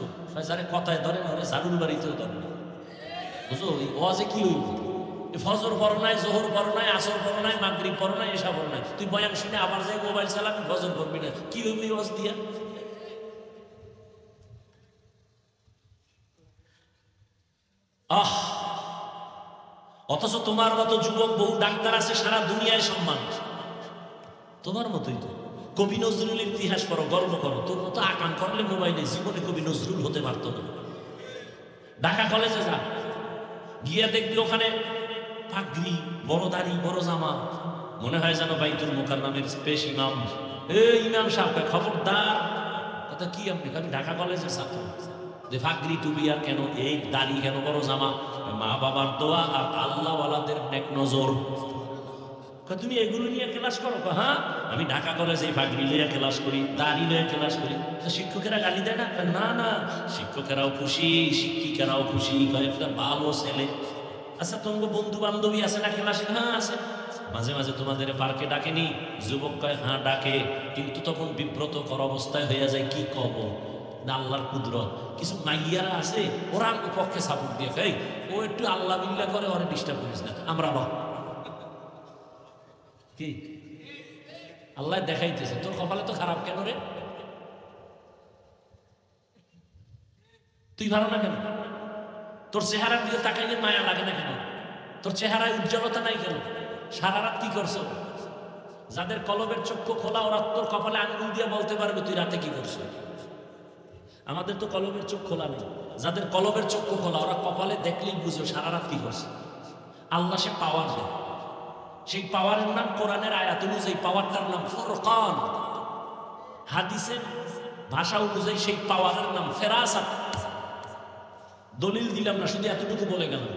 যারে কথায় ধরে না, জারুর বাড়িতেও ধরে না। বুঝো ওয়াজে কি হইব? ফজর পড়ো নাই, জোহর পড়ো নাই, আসর পড়ো নাই, মাগরিব পড়ো নাই, এসা পড়ো নাই, তুই বয়ান শুনে আবার যাই মোবাইল চালাবি, ফজর পড়বি না, কি হইব ওয়াজ দিয়া? আহ, অথচ তোমার মতো যুবক বহু ডাক্তার আছে সারা দুনিয়ায় সম্মান। তোমার মতোই তো কবি নজরুলের ইতিহাস পড়ো, গর্ব করো। তোর মতো আকাম করলে মোবাইলে জীবনে কবি নজরুল হতে পারত না। ঢাকা কলেজে যা, গিয়া দেখবি ওখানে পাগড়ি, বড় দাড়ি, বড় জামা, মনে হয় যেন বাইতুল মুকাররমের স্পেশ ইমাম। এই ইমাম সাহেব খবরদার, কথা কি আপনি? আমি ঢাকা কলেজের ছাত্র, যে ফাগরি টুপি আর কেন, এই দাড়ি কেন, বড় জামা? মা বাবার দোয়া আর আল্লাহওয়ালাদের নেক নজর। তুমি এগুলো নিয়ে ক্লাস করো? হ্যাঁ, আমি ঢাকা কলেজে ফাগরি লইয়া ক্লাস করি, দাড়ি লইয়া ক্লাস করি। শিক্ষকেরা গালি দেয় না? না না, শিক্ষকেরাও খুশি, শিক্ষিকারাও খুশি, একটা ভালো ছেলে। আচ্ছা তোমার বন্ধু বান্ধবী আছে না ক্লাসে? হ্যাঁ আছে। মাঝে মাঝে তোমাদের পার্কে ডাকেনি? যুবক কয় হ্যাঁ ডাকে, কিন্তু তখন বিব্রতকর অবস্থায় হইয়া যায়। কি কব? আল্লাহর কুদরত। কিছু মাইয়ারা আছে, ওরা আমার পক্ষে সাপোর্ট দিয়ে খাই, ও একটু আল্লাহ বিল্লাহ করে, ওরা ডিস্টার্ব করিস না, আমরা বা কি আল্লাহ দেখাইতেছে তোর কপালে তো খারাপ কেন রে? তুই ভালো না কেন? তোর চেহারার দিকে তাকাইলে মায়া লাগে না কেন? তোর চেহারায় উজ্জ্বলতা নাই কেন? সারা রাত কি করছো? যাদের কলবের চক্ষু খোলা, ওরা তোর কপালে আঙ্গুল দিয়ে বলতে পারবে তুই রাতে কি করছো। আমাদের তো কলবের চোখ খোলা নেই। যাদের কলবের চক্ষু খোলা, ওরা কপালে দেখলেই বুঝো সারা রাত কি করছে। আল্লাহ সে পাওয়ার দেয়, সেই পাওয়ারের নাম কোরআনের আয়াত অনুযায়ী পাওয়ারটার নাম ফুরকান। হাদিসের ভাষা অনুযায়ী সেই পাওয়ারের নাম ফেরাসাত। দলিল দিলাম না, শুধু এতটুকু বলে গেলাম,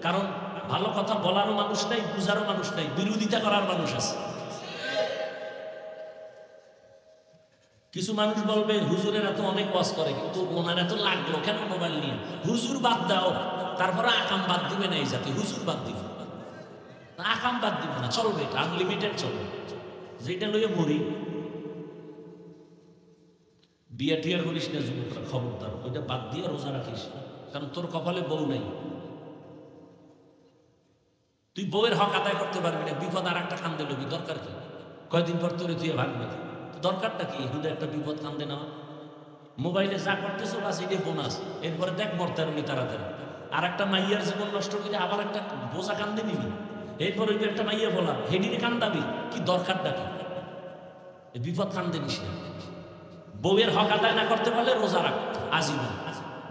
কারণ ভালো কথা বলারও মানুষ নাই, বুঝারও মানুষ নাই, বিরোধিতা করার মানুষ আছে। কিছু মানুষ বলবে হুজুরের এত অনেক ওয়াজ করে, কিন্তু ওনার এত লাগলো কেন মোবাইল নিয়ে? হুজুর বাদ দাও, তারপরে আকাম বাদ দিবে না এই জাতি। হুজুর বাদ দিবে না, আকাম বাদ দিবে না, চলবে, এটা আনলিমিটেড চলবে। যেটা লইয়ে মরি। বিয়া টিয়া করিস না যুবকরা, খবরদার, ওইটা বাদ দিয়ে রোজা রাখিস, কারণ তোর কপালে বউ নাই। তুই বউয়ের হক আদায় করতে পারবি না, বিপদ আর একটা কান্দে লবি, দরকার কি? কয়দিন পর তোরে তুই ভাগবি, দরকারটা কি? হুদে একটা বিপদ কান্দে নেওয়া। মোবাইলে যা করতেছো বাস এটাই বোনাস, এরপরে দেখ মরতে পারবি তাড়াতাড়ি। আর একটা মাইয়ার জীবন নষ্ট করে আবার একটা বোঝা কান্দে নিবি, এরপর ওই একটা মাইয়া বলা হেডিনে কান্দাবি, কি দরকারটা কি? বিপদ কান্দে নিস না। বউয়ের হক আদায় না করতে পারলে রোজা রাখ আজীবন,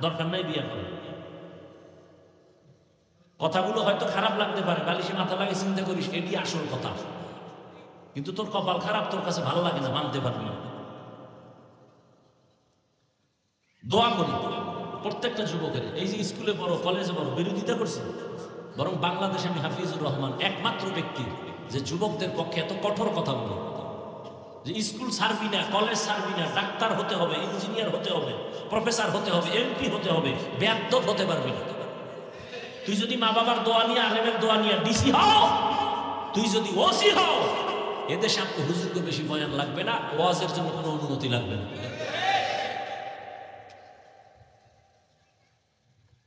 দরকার নাই বিয়ে করে। কথাগুলো হয়তো খারাপ লাগতে পারে, বালিশে মাথা লাগে চিন্তা করিস, এটি আসল কথা, কিন্তু তোর কপাল খারাপ, তোর কাছে ভালো লাগে না, মানতে পারবি না। দোয়া করি প্রত্যেকটা যুবকের, এই যে স্কুলে পড়ো, কলেজে পড়ো, বিরোধিতা করছে, বরং বাংলাদেশে আমি হাফিজুর রহমান একমাত্র ব্যক্তি যে যুবকদের পক্ষে এত কঠোর কথা বলে যে স্কুল ছাড়বি না, কলেজ ছাড়বি না, ডাক্তার হতে হবে, ইঞ্জিনিয়ার হতে হবে, প্রফেসর হতে হবে, এমপি হতে হবে, বেয়াদব হতে পারবি না। তুই যদি মা বাবার দোয়া নিয়ে, আলেমের দোয়া নিয়ে ডিসি হও, তুই যদি ওসি হও, এদেশে আপনার হুজুরকে বেশি বয়ান লাগবে না, ওয়াজের জন্য কোনো অনুমতি লাগবে না।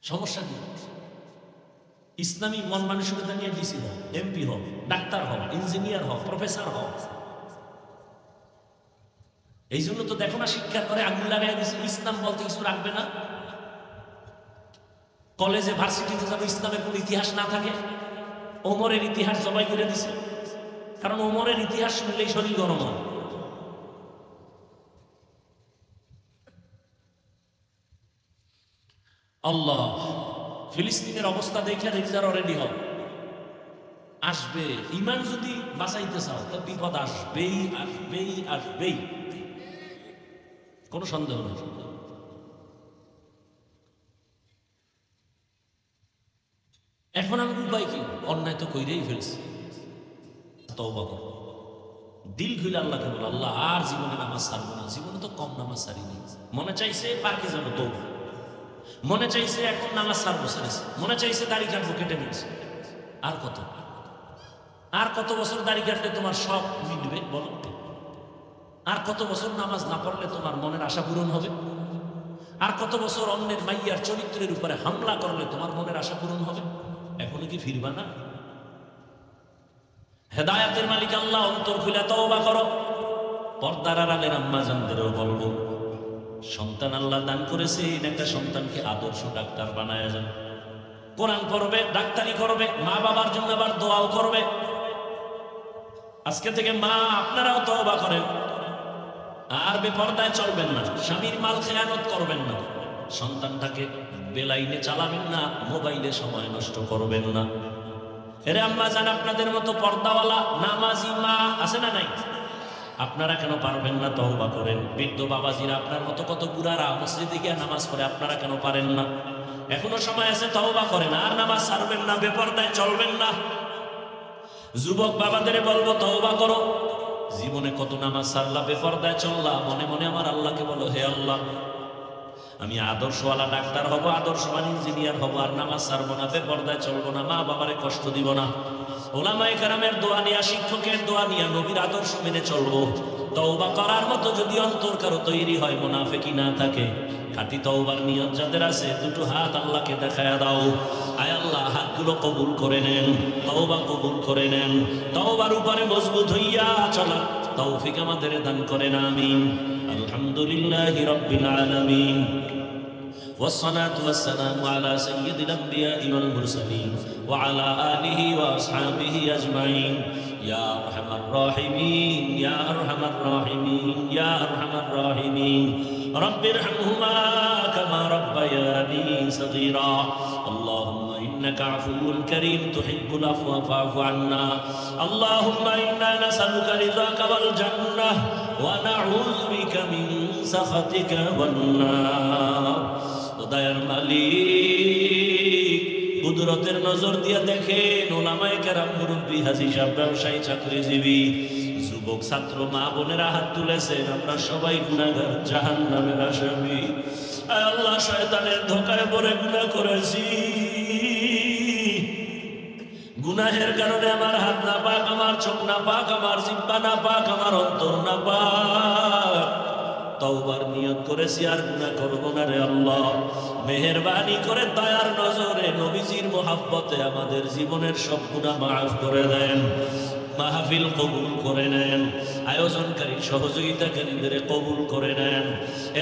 সমস্যা কি? ইসলামী মন মানসিকতা নিয়ে ডিসি হও, এমপি হও, ডাক্তার হও, ইঞ্জিনিয়ার হও, প্রফেসর হও। এই জন্য তো দেখো না, শিক্ষা করে আগুন লাগাই দিচ্ছে, ইসলাম বলতে কিছু রাখবে না। কলেজে ভার্সিটিতে যাবে, ইসলামের কোন ইতিহাস না থাকে, ওমরের ইতিহাস জবাই করে দিছে, কারণ ওমরের ইতিহাস শুনলেই শরীর গরম হয়। আল্লাহ, ফিলিস্তিনের অবস্থা দেখে রেজার রেডি হও, আসবে। ইমান যদি বাঁচাইতে চাও তো বিপদ আসবেই, আসবেই, আসবেই, কোনো সন্দেহ নেই। এখন আমি উপায় কি? অন্যায় তো কইরেই ফেলছি, তওবা করো, দিল খুলে আল্লাহকে বলো, আল্লাহ আর জীবনে নামাজ ছাড়বো না, জীবনে তো কম নামাজ ছাড়িনি। মনে চাইছে পার্কে যাবো, তো মনে চাইছে এখন নামাজ ছাড়বো, ছাড়েছে, মনে চাইছে দাড়ি কাটবো, কেটে নিয়েছে। আর কত, আর কত বছর দাড়ি কাটলে তোমার সব মিটবে বলো? আর কত বছর নামাজ না পড়লে তোমার মনের আশা পূরণ হবে? আর কত বছর অন্যের মাইয়ার চরিত্রের উপরে হামলা করলে তোমার মনের আশা পূরণ হবে? এখনো কি ফিরবা না? হেদায়াতের মালিক আল্লাহ, অন্তর খুলে তওবা করো। পর্দার আড়ালের আম্মা জানদেরও বলবো, সন্তান আল্লাহ দান করেছে, একটা সন্তানকে আদর্শ ডাক্তার বানায় যান। কোরআন পড়বে, ডাক্তারি করবে, মা বাবার জন্য আবার দোয়াও করবে। আজকে থেকে মা আপনারাও তওবা করেন, আর বেপরদায় চলবেন না, স্বামীর মাল খেয়ানত করবেন না, সন্তানটাকে বেলাইনে চালাবেন না, মোবাইলে সময় নষ্ট করবেন না। এরে আম্মা জান, আপনাদের মতো পর্দাওয়ালা নামাজি মা আছে না নাই? আপনারা কেন পারবেন না? তওবা করেন। বৃদ্ধ বাবাজিরা, আপনার মতো কত বুড়ারা মসজিদে গিয়ে নামাজ পড়ে, আপনারা কেন পারেন না? এখনো সময় আছে, তওবা করেন, আর নামাজ ছাড়বেন না, বেপরদায় চলবেন না। যুবক বাবাদের বলবো, তওবা করো। জীবনে কত নামাজ ছাড়লা, বেপরদায় চললা, মনে মনে আমার আল্লাহকে বলো, হে আল্লাহ, আমি আদর্শওয়ালা ডাক্তার হব, আদর্শবান ইঞ্জিনিয়ার হব, আর নামাজ ছাড়বো না, বেপরদায় চলবো না, মা বাবারে কষ্ট দিব না। ওলামায়ে কেরামের দোয়া নিয়া, শিক্ষকের দোয়া নিয়া, নবীর আদর্শ মেনে চলবো। তওবা করার মতো যদি অন্তর কারো তৈরি হয়, মুনাফিকি না থাকে, খাঁটি তওবার নিয়ত যাদের আছে, দুটো হাত আল্লাহকে দেখায়া দাও। আয় আল্লাহ, হাতগুলো কবুল করে নেন, তওবা কবুল করে নেন, তওবার উপরে মজবুত হইয়া চলা তৌফিক আমাদের দান করেন, আমিন। আলহামদুলিল্লাহি রাব্বিল আলামিন, والصلاة والسلام على سيد الأنبياء والمرسلين وعلى آله وأصحابه أجمعين. يا أرحم الراحمين، يا أرحم الراحمين، يا أرحم الراحمين. رب ارحمهما كما ربياني صغيرا. اللهم إنك عفو كريم تحب العفو فاعف عنا. اللهم إنا نسألك رضاك والجنة ونعوذ بك من سخطك والنار. দয়ার মালিক, কুদরতের নজর দিয়া দেখেন ওলামায়ে কেরাম, মুরব্বী, হাজী সাহেব, ব্যবসায়ী, চাকরিজীবী, যুবক, ছাত্র, মা বোনেরা হাত তুলেছেন। আমরা সবাই গুনাহগার, জাহান্নামের আসামি। আয় আল্লাহ, শয়তানের ধোঁকায় পড়ে গুনাহ করেছি। গুনাহের কারণে আমার হাত না পাক, আমার চোখ না পাক, আমার জিহ্বা না পাক, আমার অন্তর না পাক। তওবার নিয়ত করেছি আর গুনাহ করব না রে আল্লাহ। মেহেরবানি করে দয়ার নজরে নবীজির মোহাব্বতে আমাদের জীবনের সব গুনাহ মাফ করে দেন। মাহফিল কবুল করে নেন, আয়োজনকারী সহযোগিতাকারীদের কবুল করে নেন,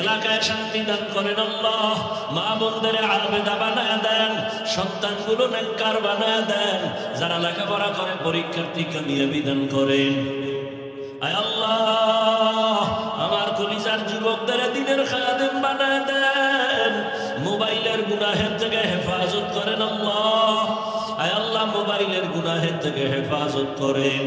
এলাকায় শান্তি দান করেন আল্লাহ। মা বোনদের আবেদা বানায় দেন, সন্তানগুলো নেককার বানায় দেন, যারা লেখাপড়া করে পরীক্ষার্থী কামিয়াবি দান করেন। আয় আল্লাহ, আমার কলিজার যুবকদের দিনের খাদেম বানায় দেন, মোবাইলের গুনাহের থেকে হেফাজত করেন আল্লাহ। আয় আল্লাহ, মোবাইলের গুনাহের থেকে হেফাজত করেন।